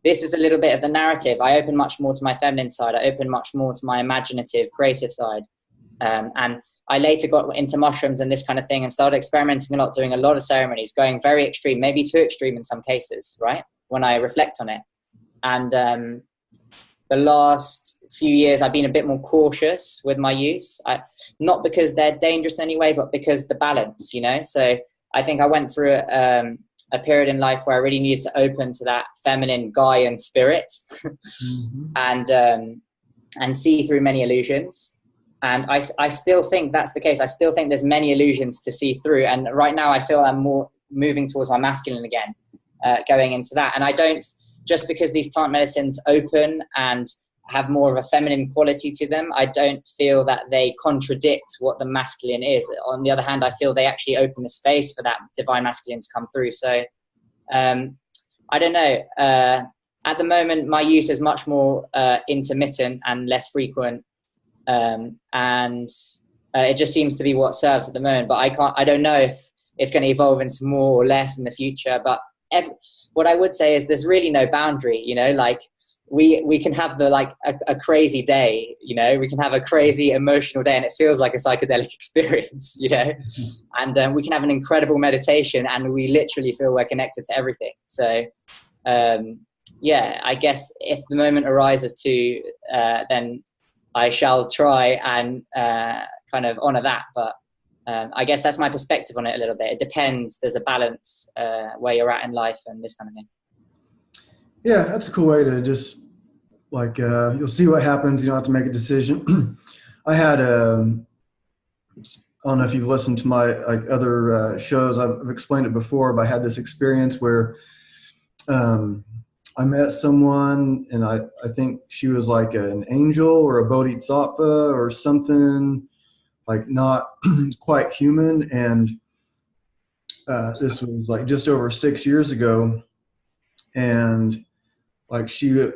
this is a little bit of the narrative. I open much more to my feminine side. I open much more to my imaginative, creative side. And I later got into mushrooms and this kind of thing and started experimenting a lot, doing a lot of ceremonies, going very extreme, maybe too extreme in some cases, right? When I reflect on it. And the last few years, I've been a bit more cautious with my use. Not because they're dangerous anyway, but because the balance, So I think I went through a a period in life where I really needed to open to that feminine Gaian spirit Mm-hmm. and see through many illusions. And I still think that's the case. I still think there's many illusions to see through. And right now I feel I'm more moving towards my masculine again, going into that. And I don't, just because these plant medicines open and have more of a feminine quality to them, I don't feel that they contradict what the masculine is. On the other hand, I feel they actually open the space for that divine masculine to come through. So I don't know. At the moment, my use is much more intermittent and less frequent. And it just seems to be what serves at the moment. But I don't know if it's going to evolve into more or less in the future. But what I would say is there's really no boundary, you know, like we can have a crazy day, you know, we can have a crazy emotional day and it feels like a psychedelic experience, you know, and we can have an incredible meditation and we literally feel we're connected to everything. So yeah, I guess if the moment arises to then I shall try and kind of honor that. But I guess that's my perspective on it a little bit. It depends. There's a balance where you're at in life and this kind of thing. Yeah, that's a cool way to just like, you'll see what happens. You don't have to make a decision. I had, I don't know if you've listened to my other shows. I've explained it before, but I had this experience where I met someone and I think she was like an angel or a bodhisattva or something, like not quite human. And this was like just over 6 years ago. And like she would,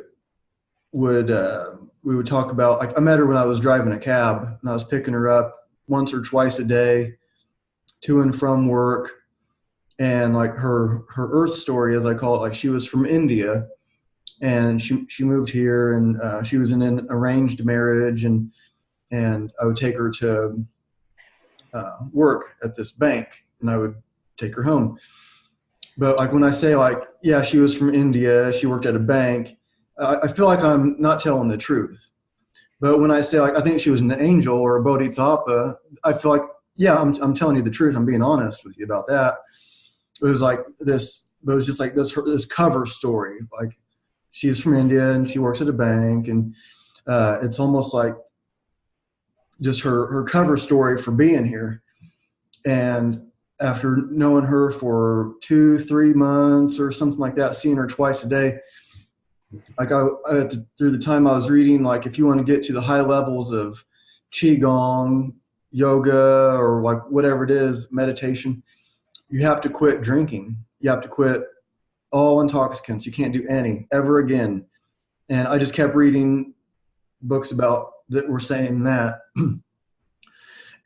we would talk about, like I met her when I was driving a cab and I was picking her up once or twice a day to and from work. And like her earth story, as I call it, like she was from India and she moved here and she was in an arranged marriage and I would take her to work at this bank and I would take her home. But like when I say like, yeah, she was from India, she worked at a bank, I feel like I'm not telling the truth. But when I say like, I think she was an angel or a bodhisattva, I feel like, yeah, I'm telling you the truth. I'm being honest with you about that. It was like this, but it was just like this cover story. Like she's from India and she works at a bank and it's almost like just her cover story for being here. And after knowing her for 2-3 months or something like that, seeing her twice a day, like through the time I was reading, like if you want to get to the high levels of qigong, yoga, or like whatever it is, meditation, you have to quit drinking. You have to quit all intoxicants. You can't do any ever again. And I just kept reading books about that were saying that.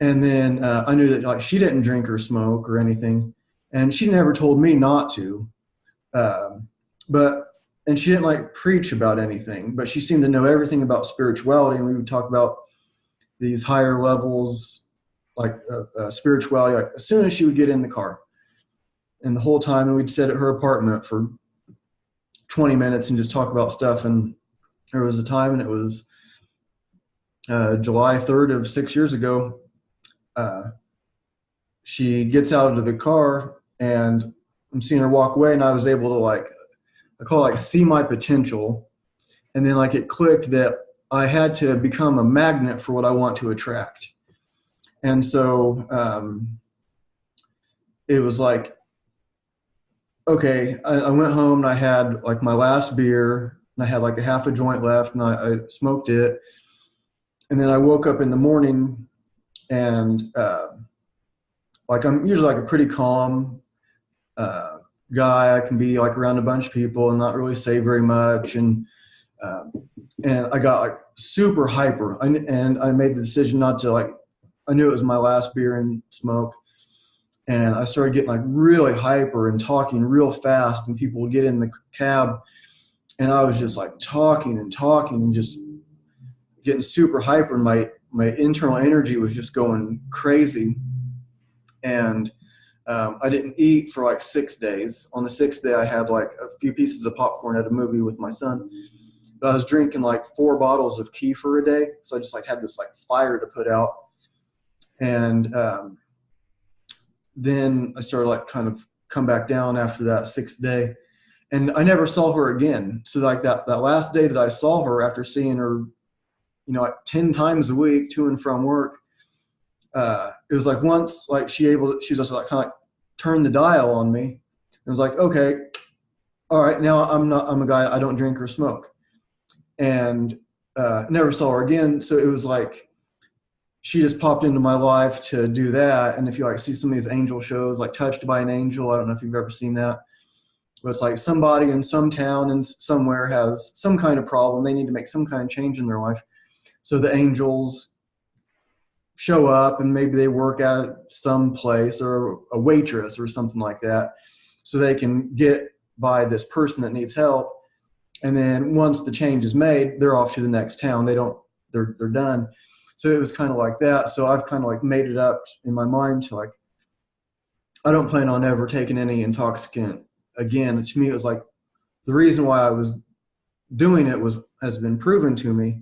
And then I knew that like she didn't drink or smoke or anything, and she never told me not to. And she didn't like preach about anything, but she seemed to know everything about spirituality. And we would talk about these higher levels, like spirituality, like as soon as she would get in the car. And the whole time, and we'd sit at her apartment for 20 minutes and just talk about stuff. And there was a time, and it was July 3rd of 6 years ago. She gets out of the car and I'm seeing her walk away, and I was able to like, I call it like see my potential. And then like it clicked that I had to become a magnet for what I want to attract. And so it was like, okay, I went home and I had like my last beer and I had like a half a joint left and I smoked it. And then I woke up in the morning and like I'm usually like a pretty calm guy. I can be like around a bunch of people and not really say very much. And I got like super hyper. And I made the decision not to like, I knew it was my last beer and smoke. And I started getting like really hyper and talking real fast, and people would get in the cab and I was just like talking and just getting super hyper. And my internal energy was just going crazy. And I didn't eat for like 6 days. On the 6th day, I had like a few pieces of popcorn at a movie with my son. But I was drinking like 4 bottles of kefir a day. So I just like had this like fire to put out. And then I started like kind of come back down after that 6th day. And I never saw her again. So like that last day that I saw her, after seeing her, you know, like 10 times a week to and from work, it was like once, like she was just like kind of like turn the dial on me. It was like, okay, all right, now I'm a guy, I don't drink or smoke. And never saw her again. So it was like she just popped into my life to do that. And if you like see some of these angel shows, like Touched by an Angel, I don't know if you've ever seen that. But it's like somebody in some town and somewhere has some kind of problem. They need to make some kind of change in their life. So the angels show up, and maybe they work at some place or a waitress or something like that, so they can get by this person that needs help. And then once the change is made, they're off to the next town. They're done. So it was kind of like that. So I've kind of like made it up in my mind to like, I don't plan on ever taking any intoxicant again. To me, it was like the reason why I was doing it has been proven to me.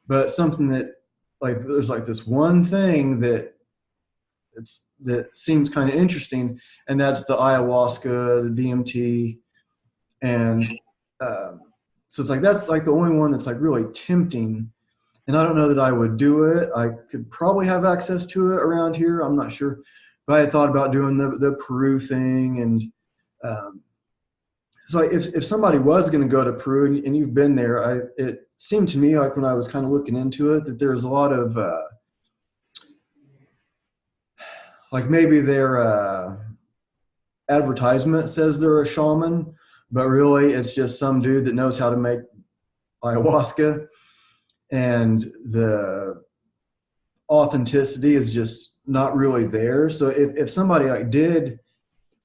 But something that like, there's like this one thing that seems kind of interesting, and that's the ayahuasca, the DMT, and so it's like that's like the only one that's like really tempting. And I don't know that I would do it. I could probably have access to it around here. I'm not sure. But I had thought about doing the Peru thing. And so if somebody was going to go to Peru and you've been there, it seemed to me like when I was kind of looking into it that there's a lot of like maybe their advertisement says they're a shaman, but really it's just some dude that knows how to make ayahuasca. And the authenticity is just not really there. So if somebody like did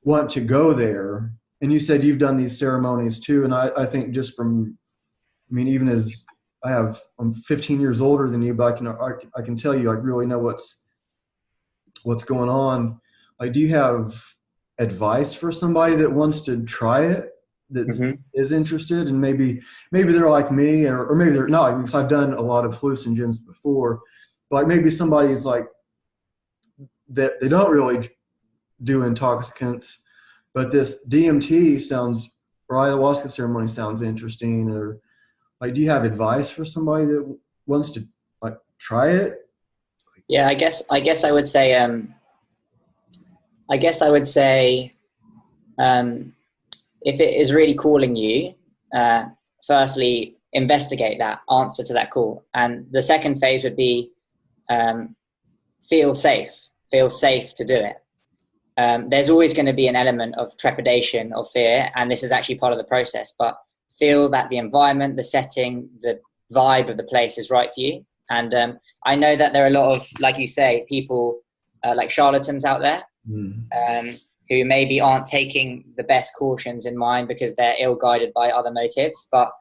want to go there, and you said you've done these ceremonies too, and I think just from, I mean, even as I'm 15 years older than you, but I can tell you, I really know what's going on. Like, do you have advice for somebody that wants to try it, that is interested, and maybe they're like me, or maybe they're not, because I've done a lot of hallucinogens before, but like maybe somebody's like that they don't really do intoxicants, but this DMT or ayahuasca ceremony sounds interesting, or like, do you have advice for somebody that wants to like try it? Yeah, I guess I would say if it is really calling you, firstly, investigate that answer to that call. And the second phase would be feel safe to do it. There's always going to be an element of trepidation, of fear, and this is actually part of the process, but feel that the environment, the setting, the vibe of the place is right for you. And I know that there are a lot of, like you say, people like charlatans out there, who maybe aren't taking the best cautions in mind because they're ill-guided by other motives. But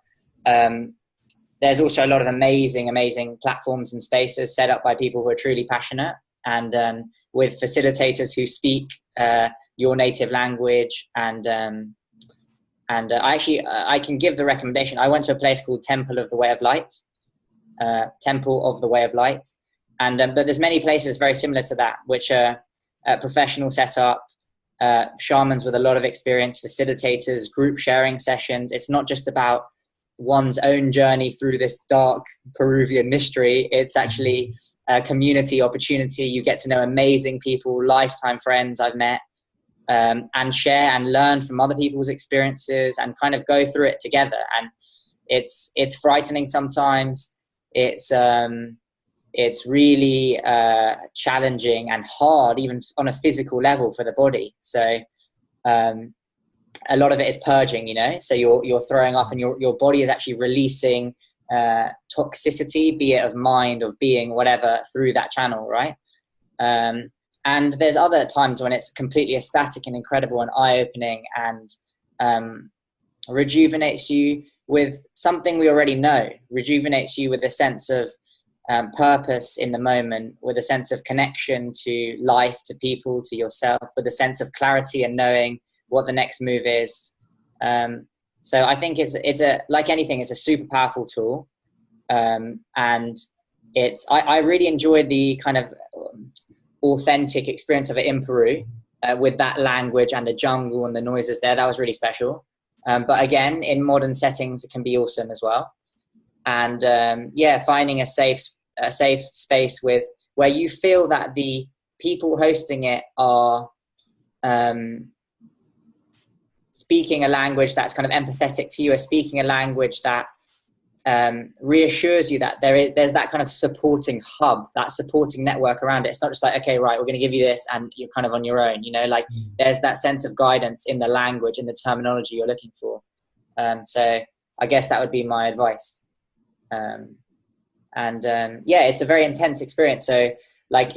there's also a lot of amazing platforms and spaces set up by people who are truly passionate, and with facilitators who speak your native language. And I can give the recommendation. I went to a place called Temple of the Way of Light. And but there's many places very similar to that, which are professional setup, shamans with a lot of experience, facilitators, group sharing sessions. It's not just about one's own journey through this dark Peruvian mystery. It's actually a community opportunity. You get to know amazing people, lifetime friends I've met, and share and learn from other people's experiences and kind of go through it together. And it's frightening sometimes. It's really challenging and hard, even on a physical level for the body. So a lot of it is purging, so you're throwing up, and your body is actually releasing toxicity, be it of mind, of being, whatever, through that channel, right? And there's other times when it's completely ecstatic and incredible and eye-opening, and rejuvenates you with something we already know, rejuvenates you with a sense of purpose in the moment, with a sense of connection to life, to people, to yourself, with a sense of clarity and knowing what the next move is. So I think it's like anything, it's a super powerful tool. And I really enjoyed the kind of authentic experience of it in Peru. with that language and the jungle and the noises there. That was really special. But again, in modern settings, it can be awesome as well. And yeah, finding a safe space with where you feel that the people hosting it are speaking a language that's kind of empathetic to you, or speaking a language that reassures you that there's that kind of supporting hub, that supporting network around it. It's not just like, okay, right, we're going to give you this and you're kind of on your own, you know, like there's that sense of guidance in the language, in the terminology you're looking for. So I guess that would be my advice. Yeah, it's a very intense experience. So like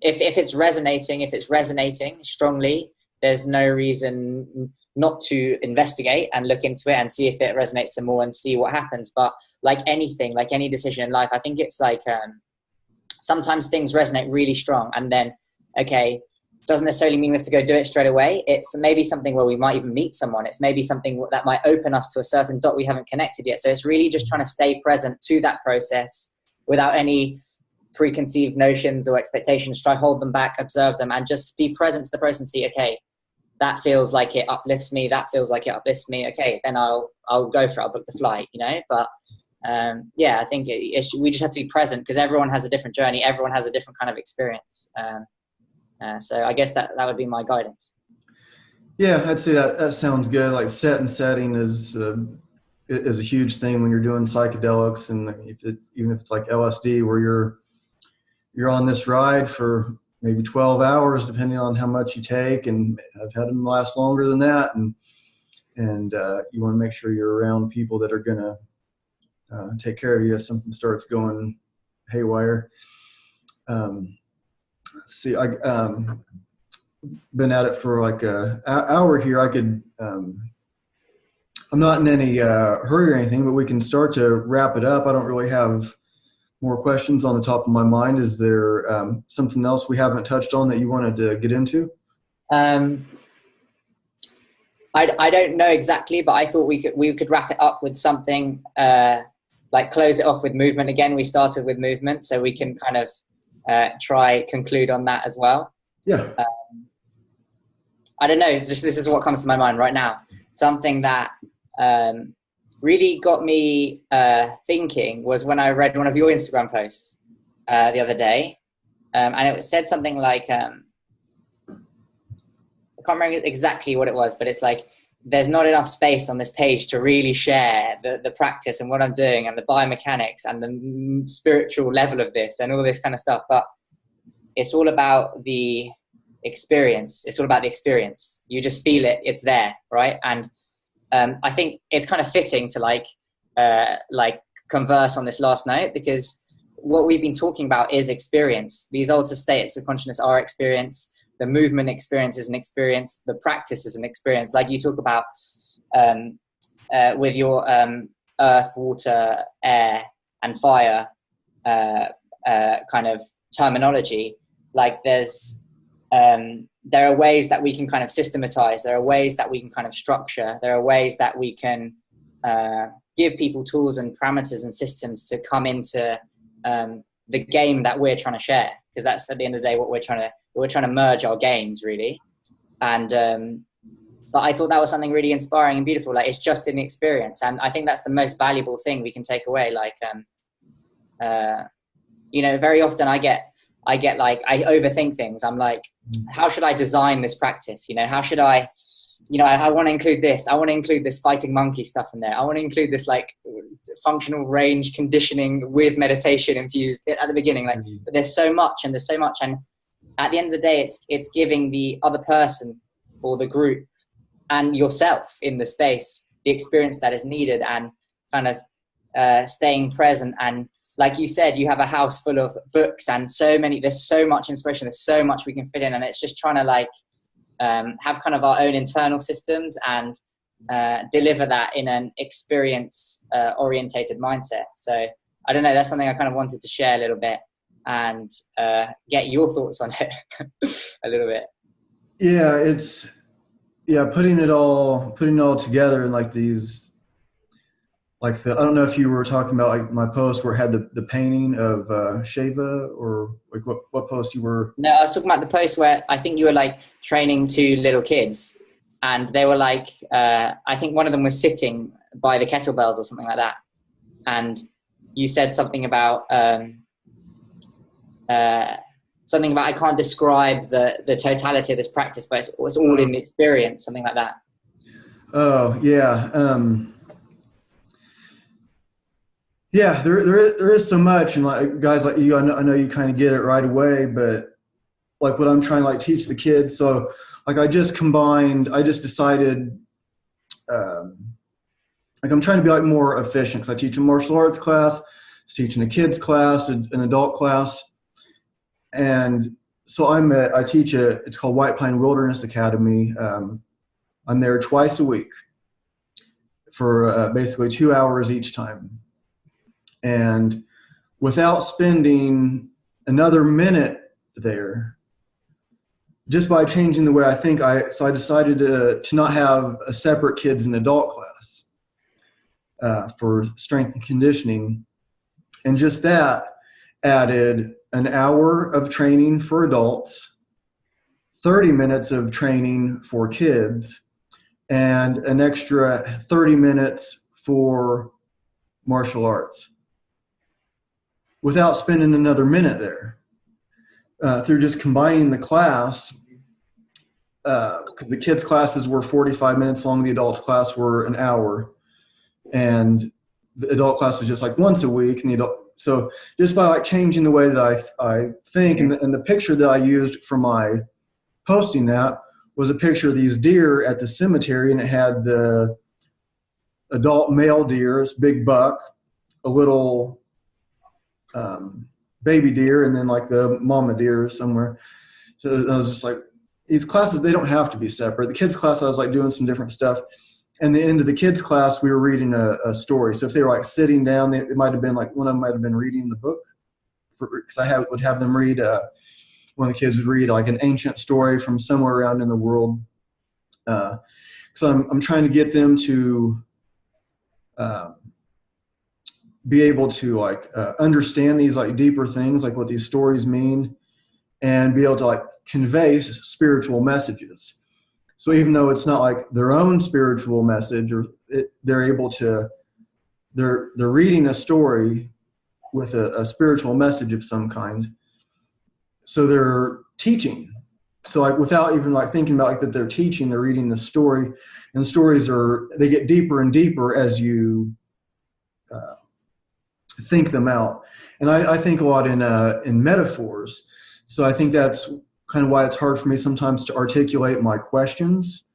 if it's resonating strongly, there's no reason not to investigate and look into it and see if it resonates some more and see what happens. But like anything, like any decision in life, I think it's like sometimes things resonate really strong, and then okay, doesn't necessarily mean we have to go do it straight away. It's maybe something where we might even meet someone. It's maybe something that might open us to a certain dot we haven't connected yet. So it's really just trying to stay present to that process without any preconceived notions or expectations. Try hold them back, observe them, and just be present to the process and see, okay, that feels like it uplifts me. That feels like it uplifts me. Okay, then I'll go for it. I'll book the flight, you know. But yeah, I think we just have to be present because everyone has a different journey. Everyone has a different kind of experience. So I guess that would be my guidance. Yeah, I'd say that sounds good. Like set and setting is a huge thing when you're doing psychedelics, and even if it's like LSD, where you're on this ride for maybe 12 hours, depending on how much you take, and I've had them last longer than that. And you want to make sure you're around people that are going to take care of you if something starts going haywire. Let's see, I've been at it for like an hour here. I'm not in any hurry or anything, but we can start to wrap it up. I don't really have more questions on the top of my mind. Is there something else we haven't touched on that you wanted to get into? I don't know exactly, but I thought we could wrap it up with something like close it off with movement. Again, we started with movement, so we can kind of try conclude on that as well. Yeah. I don't know. This is what comes to my mind right now. Something that really got me thinking was when I read one of your Instagram posts the other day, and it said something like, I can't remember exactly what it was, but it's like, there's not enough space on this page to really share the practice and what I'm doing and the biomechanics and the spiritual level of this and all this kind of stuff. But it's all about the experience. It's all about the experience. You just feel it. It's there, right? And I think it's kind of fitting to like converse on this last note, because what we've been talking about is experience. These altered states of consciousness are experience. The movement experience is an experience. The practice is an experience. Like you talk about with your earth, water, air, and fire kind of terminology. Like there are ways that we can kind of systematize. There are ways that we can kind of structure. There are ways that we can give people tools and parameters and systems to come into the game that we're trying to share. Because that's at the end of the day what we're trying to merge our games, really. And but I thought that was something really inspiring and beautiful. Like, it's just an experience, and I think that's the most valuable thing we can take away. Like you know, very often I get like, I overthink things. I'm like, how should I design this practice? You know, how should I, you know, I want to include this. I want to include this fighting monkey stuff in there. I want to include this like functional range conditioning with meditation infused at the beginning. Like, but there's so much. And at the end of the day, it's giving the other person or the group and yourself in the space the experience that is needed, and kind of staying present. And like you said, you have a house full of books and there's so much inspiration, there's so much we can fit in, and it's just trying to like have kind of our own internal systems and deliver that in an experience orientated mindset. So I don't know, that's something I kind of wanted to share a little bit and get your thoughts on it a little bit. Yeah, putting it all together in like these Like I don't know if you were talking about like my post where it had the painting of Shiva, or like what post you were. No, I was talking about the post where I think you were like training two little kids, and they were like, I think one of them was sitting by the kettlebells or something like that, and you said something about I can't describe the totality of this practice, but it's all in the experience, something like that. Oh yeah. Yeah, there is so much, and like guys like you, I know you kind of get it right away, but like what I'm trying to like teach the kids. So like I just decided, um, like I'm trying to be like more efficient because I teach a martial arts class, teaching a kids class, an adult class, and so I teach it's called White Pine Wilderness Academy. I'm there twice a week for basically 2 hours each time, and without spending another minute there, just by changing the way I think, I decided to not have a separate kids and adult class for strength and conditioning, and just that added an hour of training for adults, 30 minutes of training for kids, and an extra 30 minutes for martial arts without spending another minute there. Through just combining the class, because the kids' classes were 45 minutes long, the adults' class were an hour, and the adult class was just like once a week, and so just by like changing the way that I think, and the picture that I used for my posting that was a picture of these deer at the cemetery, and it had the adult male deer, this big buck, a little baby deer, and then like the mama deer somewhere. So I was just like, these classes, they don't have to be separate. The kids class, I was like doing some different stuff. And the end of the kids class, we were reading a story. So if they were like sitting down, it might have been like one of them might have been reading the book, because would have them read, one of the kids would read like an ancient story from somewhere around in the world. So I'm trying to get them to be able to like understand these like deeper things, like what these stories mean, and be able to like convey spiritual messages. So even though it's not like their own spiritual message, or they're able to, they're reading a story with a spiritual message of some kind. So they're teaching. So like without even like thinking about like that they're teaching, they're reading the story, and the stories they get deeper and deeper as you think them out. And I think a lot in metaphors. So I think that's kind of why it's hard for me sometimes to articulate my questions,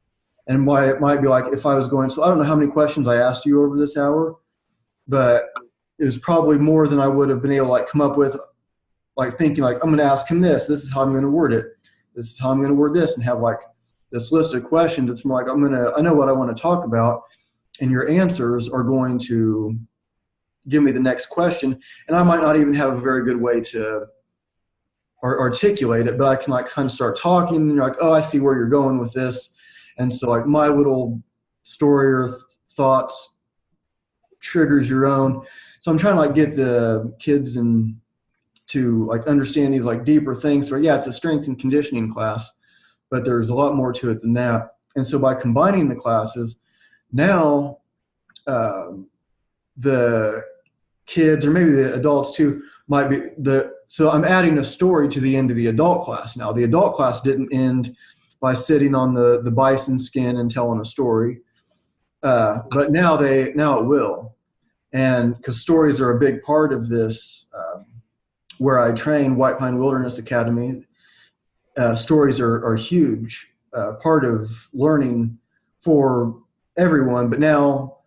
and why it might be like if I was going, so I don't know how many questions I asked you over this hour, but it was probably more than I would have been able to like come up with, like thinking like, I'm going to ask him this is how I'm going to word it. This is how I'm going to word this, and have like this list of questions. It's more like I know what I want to talk about, and your answers are going to give me the next question. And I might not even have a very good way to articulate it, but I can like kind of start talking, and you're like, oh, I see where you're going with this. And so like my little story or thoughts triggers your own. So I'm trying to like get the kids to like understand these like deeper things. So yeah, it's a strength and conditioning class, but there's a lot more to it than that. And so by combining the classes, now the kids, or maybe the adults too, might be so I'm adding a story to the end of the adult class. Now the adult class didn't end by sitting on the bison skin and telling a story, but now it will, and because stories are a big part of this. Where I train, White Pine Wilderness Academy, stories are a huge part of learning for everyone. But now,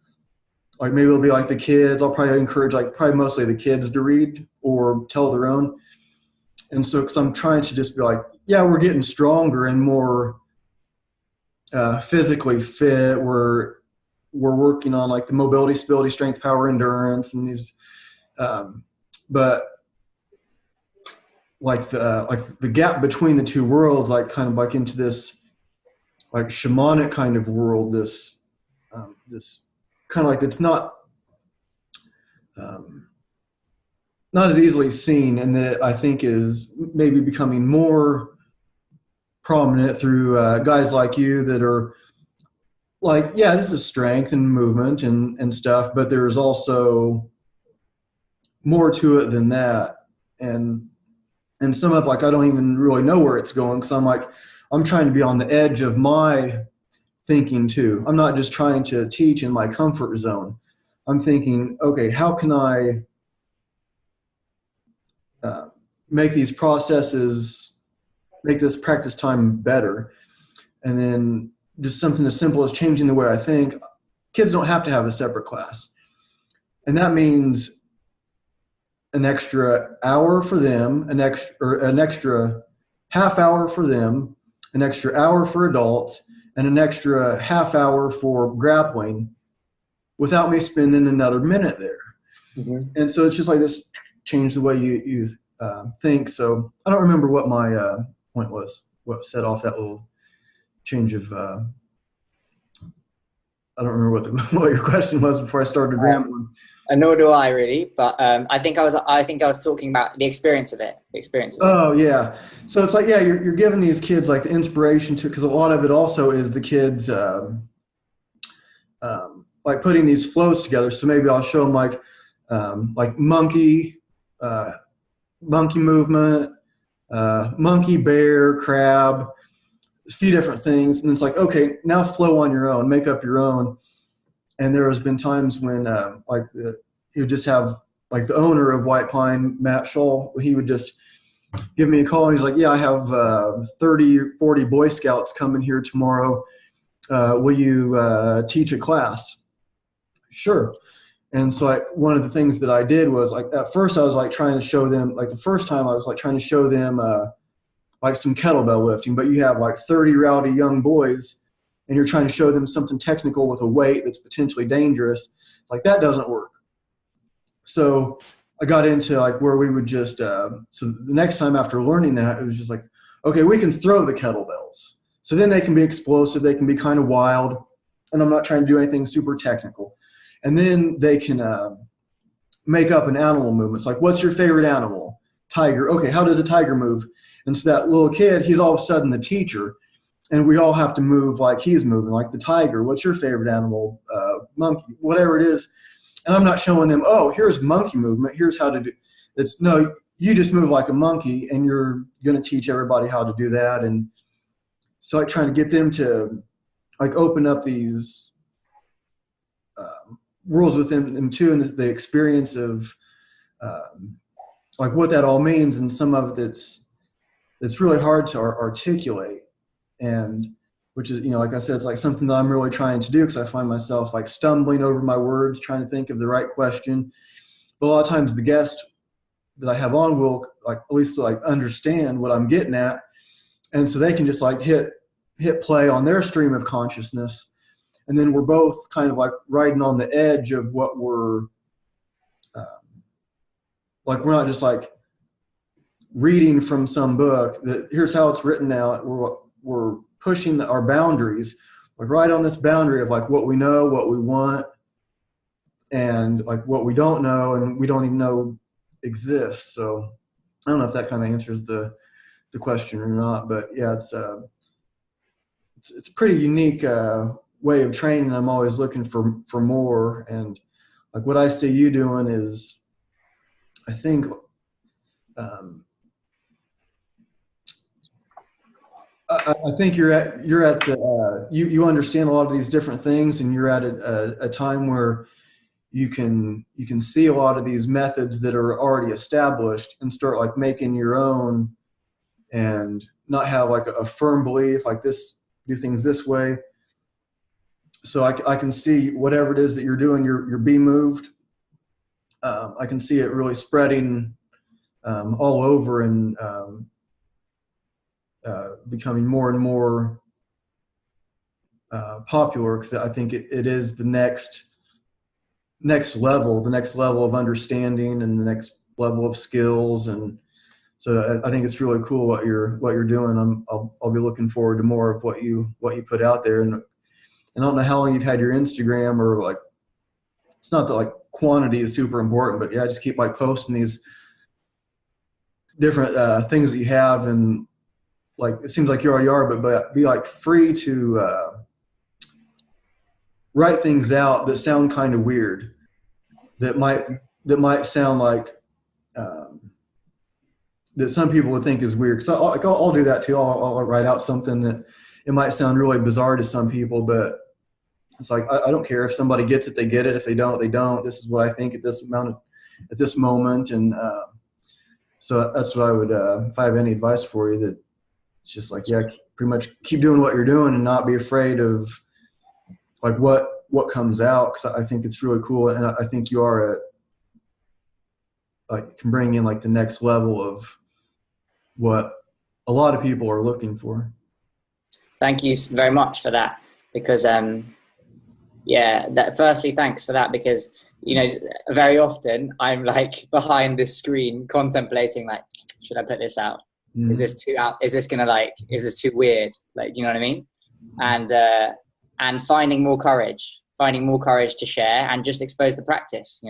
like maybe it'll be like the kids. I'll probably encourage probably mostly the kids to read or tell their own. And so, because I'm trying to just be like, yeah, we're getting stronger and more physically fit. We're working on like the mobility, stability, strength, power, endurance, and these. But like the gap between the two worlds, like kind of like into this like shamanic kind of world. This kind of like it's not um, not as easily seen, and that I think is maybe becoming more prominent through guys like you that are like, yeah, this is strength and movement and stuff, but there's also more to it than that. And some of like, I don't even really know where it's going, because I'm like, I'm trying to be on the edge of my thinking too. I'm not just trying to teach in my comfort zone. I'm thinking, okay, how can I uh, make these processes, make this practice time better? And then just something as simple as changing the way I think. Kids don't have to have a separate class. And that means an extra hour for them, an extra half hour for them, an extra hour for adults, and an extra half hour for grappling without me spending another minute there. Mm-hmm. And so it's just like this change the way you think. So I don't remember what my point was, what set off that little change of I don't remember what your question was before I started rambling. Nor do I really, but I think I was talking about the experience of it. Oh yeah, so it's like, yeah, you're giving these kids like the inspiration to, because a lot of it also is the kids like putting these flows together. So maybe I'll show them like monkey movement, monkey, bear, crab, a few different things, and it's like, okay, now flow on your own, make up your own. And there has been times when he would just have like the owner of White Pine, Matt Scholl, he would just give me a call, and he's like, yeah, I have 30, 40 Boy Scouts coming here tomorrow. Will you teach a class? Sure. And so one of the things that I did was, like, at first I was like trying to show them, like the first time I was like trying to show them like some kettlebell lifting, but you have like 30 rowdy young boys and you're trying to show them something technical with a weight that's potentially dangerous. Like, that doesn't work. So I got into like where we would just, so the next time after learning that, it was just like, okay, we can throw the kettlebells. So then they can be explosive, they can be kind of wild, and I'm not trying to do anything super technical. And then they can make up an animal movement. It's like, what's your favorite animal? Tiger. Okay, how does a tiger move? And so that little kid, he's all of a sudden the teacher, and we all have to move like he's moving, like the tiger. What's your favorite animal? Monkey, whatever it is. And I'm not showing them, oh, here's monkey movement, here's how to do it. No, you just move like a monkey, and you're going to teach everybody how to do that. And so like trying to get them to like open up these rules within them too, and the experience of like what that all means. And some of it it's really hard to articulate, and which is, like I said, it's like something that I'm really trying to do, because I find myself like stumbling over my words, trying to think of the right question. But a lot of times the guest that I have on will like at least like understand what I'm getting at, and so they can just like hit play on their stream of consciousness, and then we're both kind of like riding on the edge of what we're like. We're not just like reading from some book that here's how it's written now. We're pushing our boundaries, like right on this boundary of like what we know, what we want, and like what we don't know and we don't even know exists. So I don't know if that kind of answers the question or not, but yeah, it's a pretty unique way of training. I'm always looking for more, and like what I see you doing is, I think I think you're at the you understand a lot of these different things, and you're at a time where you can see a lot of these methods that are already established and start like making your own, and not have like a firm belief like this, do things this way. So I can see whatever it is that you're doing, you're be moved. I can see it really spreading all over, and becoming more and more popular, because I think it is the next level, of understanding, and the next level of skills. And so I think it's really cool what you're doing. I'll be looking forward to more of what you put out there. And I don't know how long you've had your Instagram, or like it's not that like quantity is super important, but yeah, just keep like posting these different things that you have, and like it seems like you already are, but be like free to write things out that sound kind of weird, that might sound like um, that some people would think is weird. So I'll do that too. I'll write out something that it might sound really bizarre to some people, but it's like I don't care if somebody gets it, they get it. If they don't, they don't. This is what I think at this moment, and so that's what I would. If I have any advice for you, that it's just like, yeah, pretty much keep doing what you're doing and not be afraid of like what comes out, because I think it's really cool, and I think you are at like can bring in like the next level of what a lot of people are looking for. Thank you very much for that, because firstly, thanks for that, because very often I'm like behind this screen contemplating like, should I put this out? Mm-hmm. Is this too out? Is this too weird? Like, you know what I mean? And finding more courage to share and just expose the practice,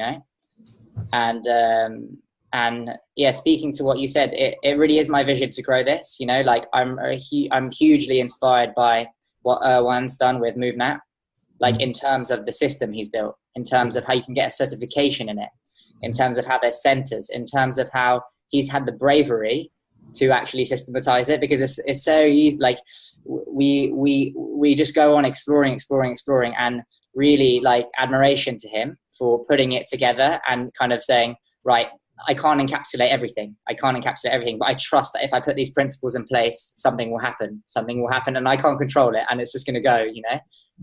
and yeah, speaking to what you said, it really is my vision to grow this, like I'm hugely inspired by what Erwan's done with MoveNat, like in terms of the system he's built, in terms of how you can get a certification in it, in terms of how there's centers, in terms of how he's had the bravery to actually systematize it, because it's so easy. Like we just go on exploring, and really like admiration to him for putting it together and kind of saying, right, I can't encapsulate everything, but I trust that if I put these principles in place, something will happen, and I can't control it, and it's just going to go,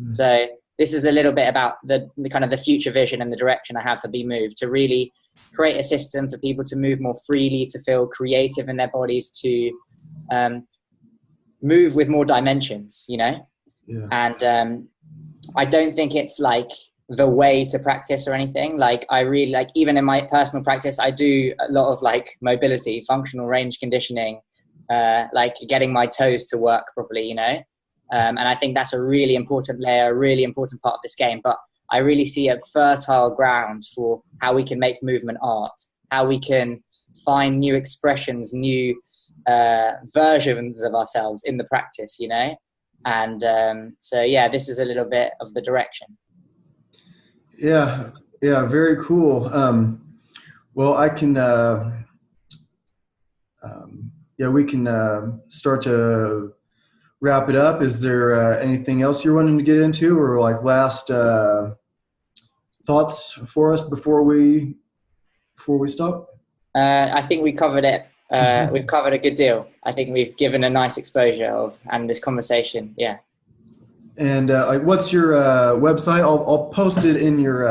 So this is a little bit about the kind of the future vision and the direction I have for Be Moved, to really create a system for people to move more freely, to feel creative in their bodies, to move with more dimensions, Yeah. And I don't think it's like the way to practice or anything. Like I really like, even in my personal practice, I do a lot of like mobility, functional range conditioning, like getting my toes to work properly, and I think that's a really important layer, a really important part of this game. But I really see a fertile ground for how we can make movement art, how we can find new expressions, new versions of ourselves in the practice, And so, yeah, this is a little bit of the direction. Yeah, very cool. Well, I can, we can start to wrap it up. Is there anything else you're wanting to get into, or like last thoughts for us before we stop? I think we covered it. We've covered a good deal. I think we've given a nice exposure and this conversation. Yeah. And what's your website? I'll post it in your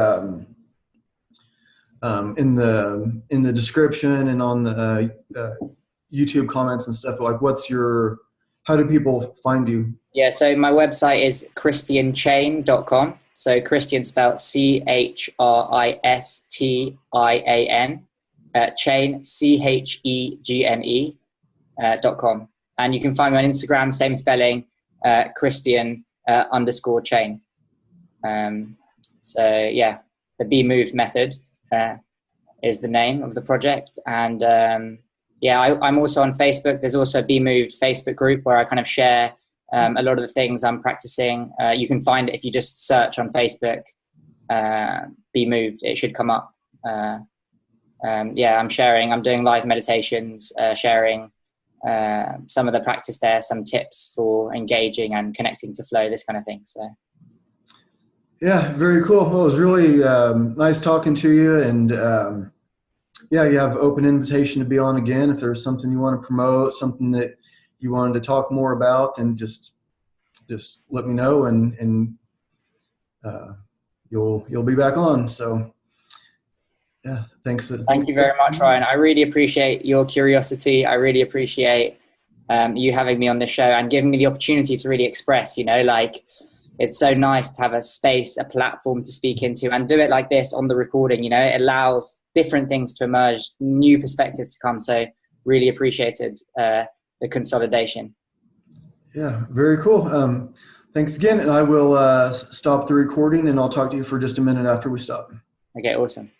in the description and on the YouTube comments and stuff. Like, how do people find you? Yeah, so my website is christianchegne.com. So Christian spelled Christian, Chegne, CHEGNE.com. And you can find me on Instagram, same spelling, Christian _Chegne. So yeah, the Be Moved method is the name of the project. And I'm also on Facebook. There's also a Be Moved Facebook group where I kind of share a lot of the things I'm practicing. You can find it if you just search on Facebook, Be Moved. It should come up. I'm doing live meditations, sharing some of the practice there, some tips for engaging and connecting to flow, this kind of thing. So yeah, very cool. Well, it was really nice talking to you, and you have open invitation to be on again. If there's something you want to promote, something that you wanted to talk more about, then just let me know, and you'll be back on. So yeah, thanks. Thank you very much, Ryan. I really appreciate your curiosity. I really appreciate you having me on this show and giving me the opportunity to really express, it's so nice to have a space, a platform to speak into, and do it like this on the recording. It allows different things to emerge, new perspectives to come. So really appreciated the consolidation. Yeah, very cool. Thanks again. And I will stop the recording, and I'll talk to you for just a minute after we stop. Okay, awesome.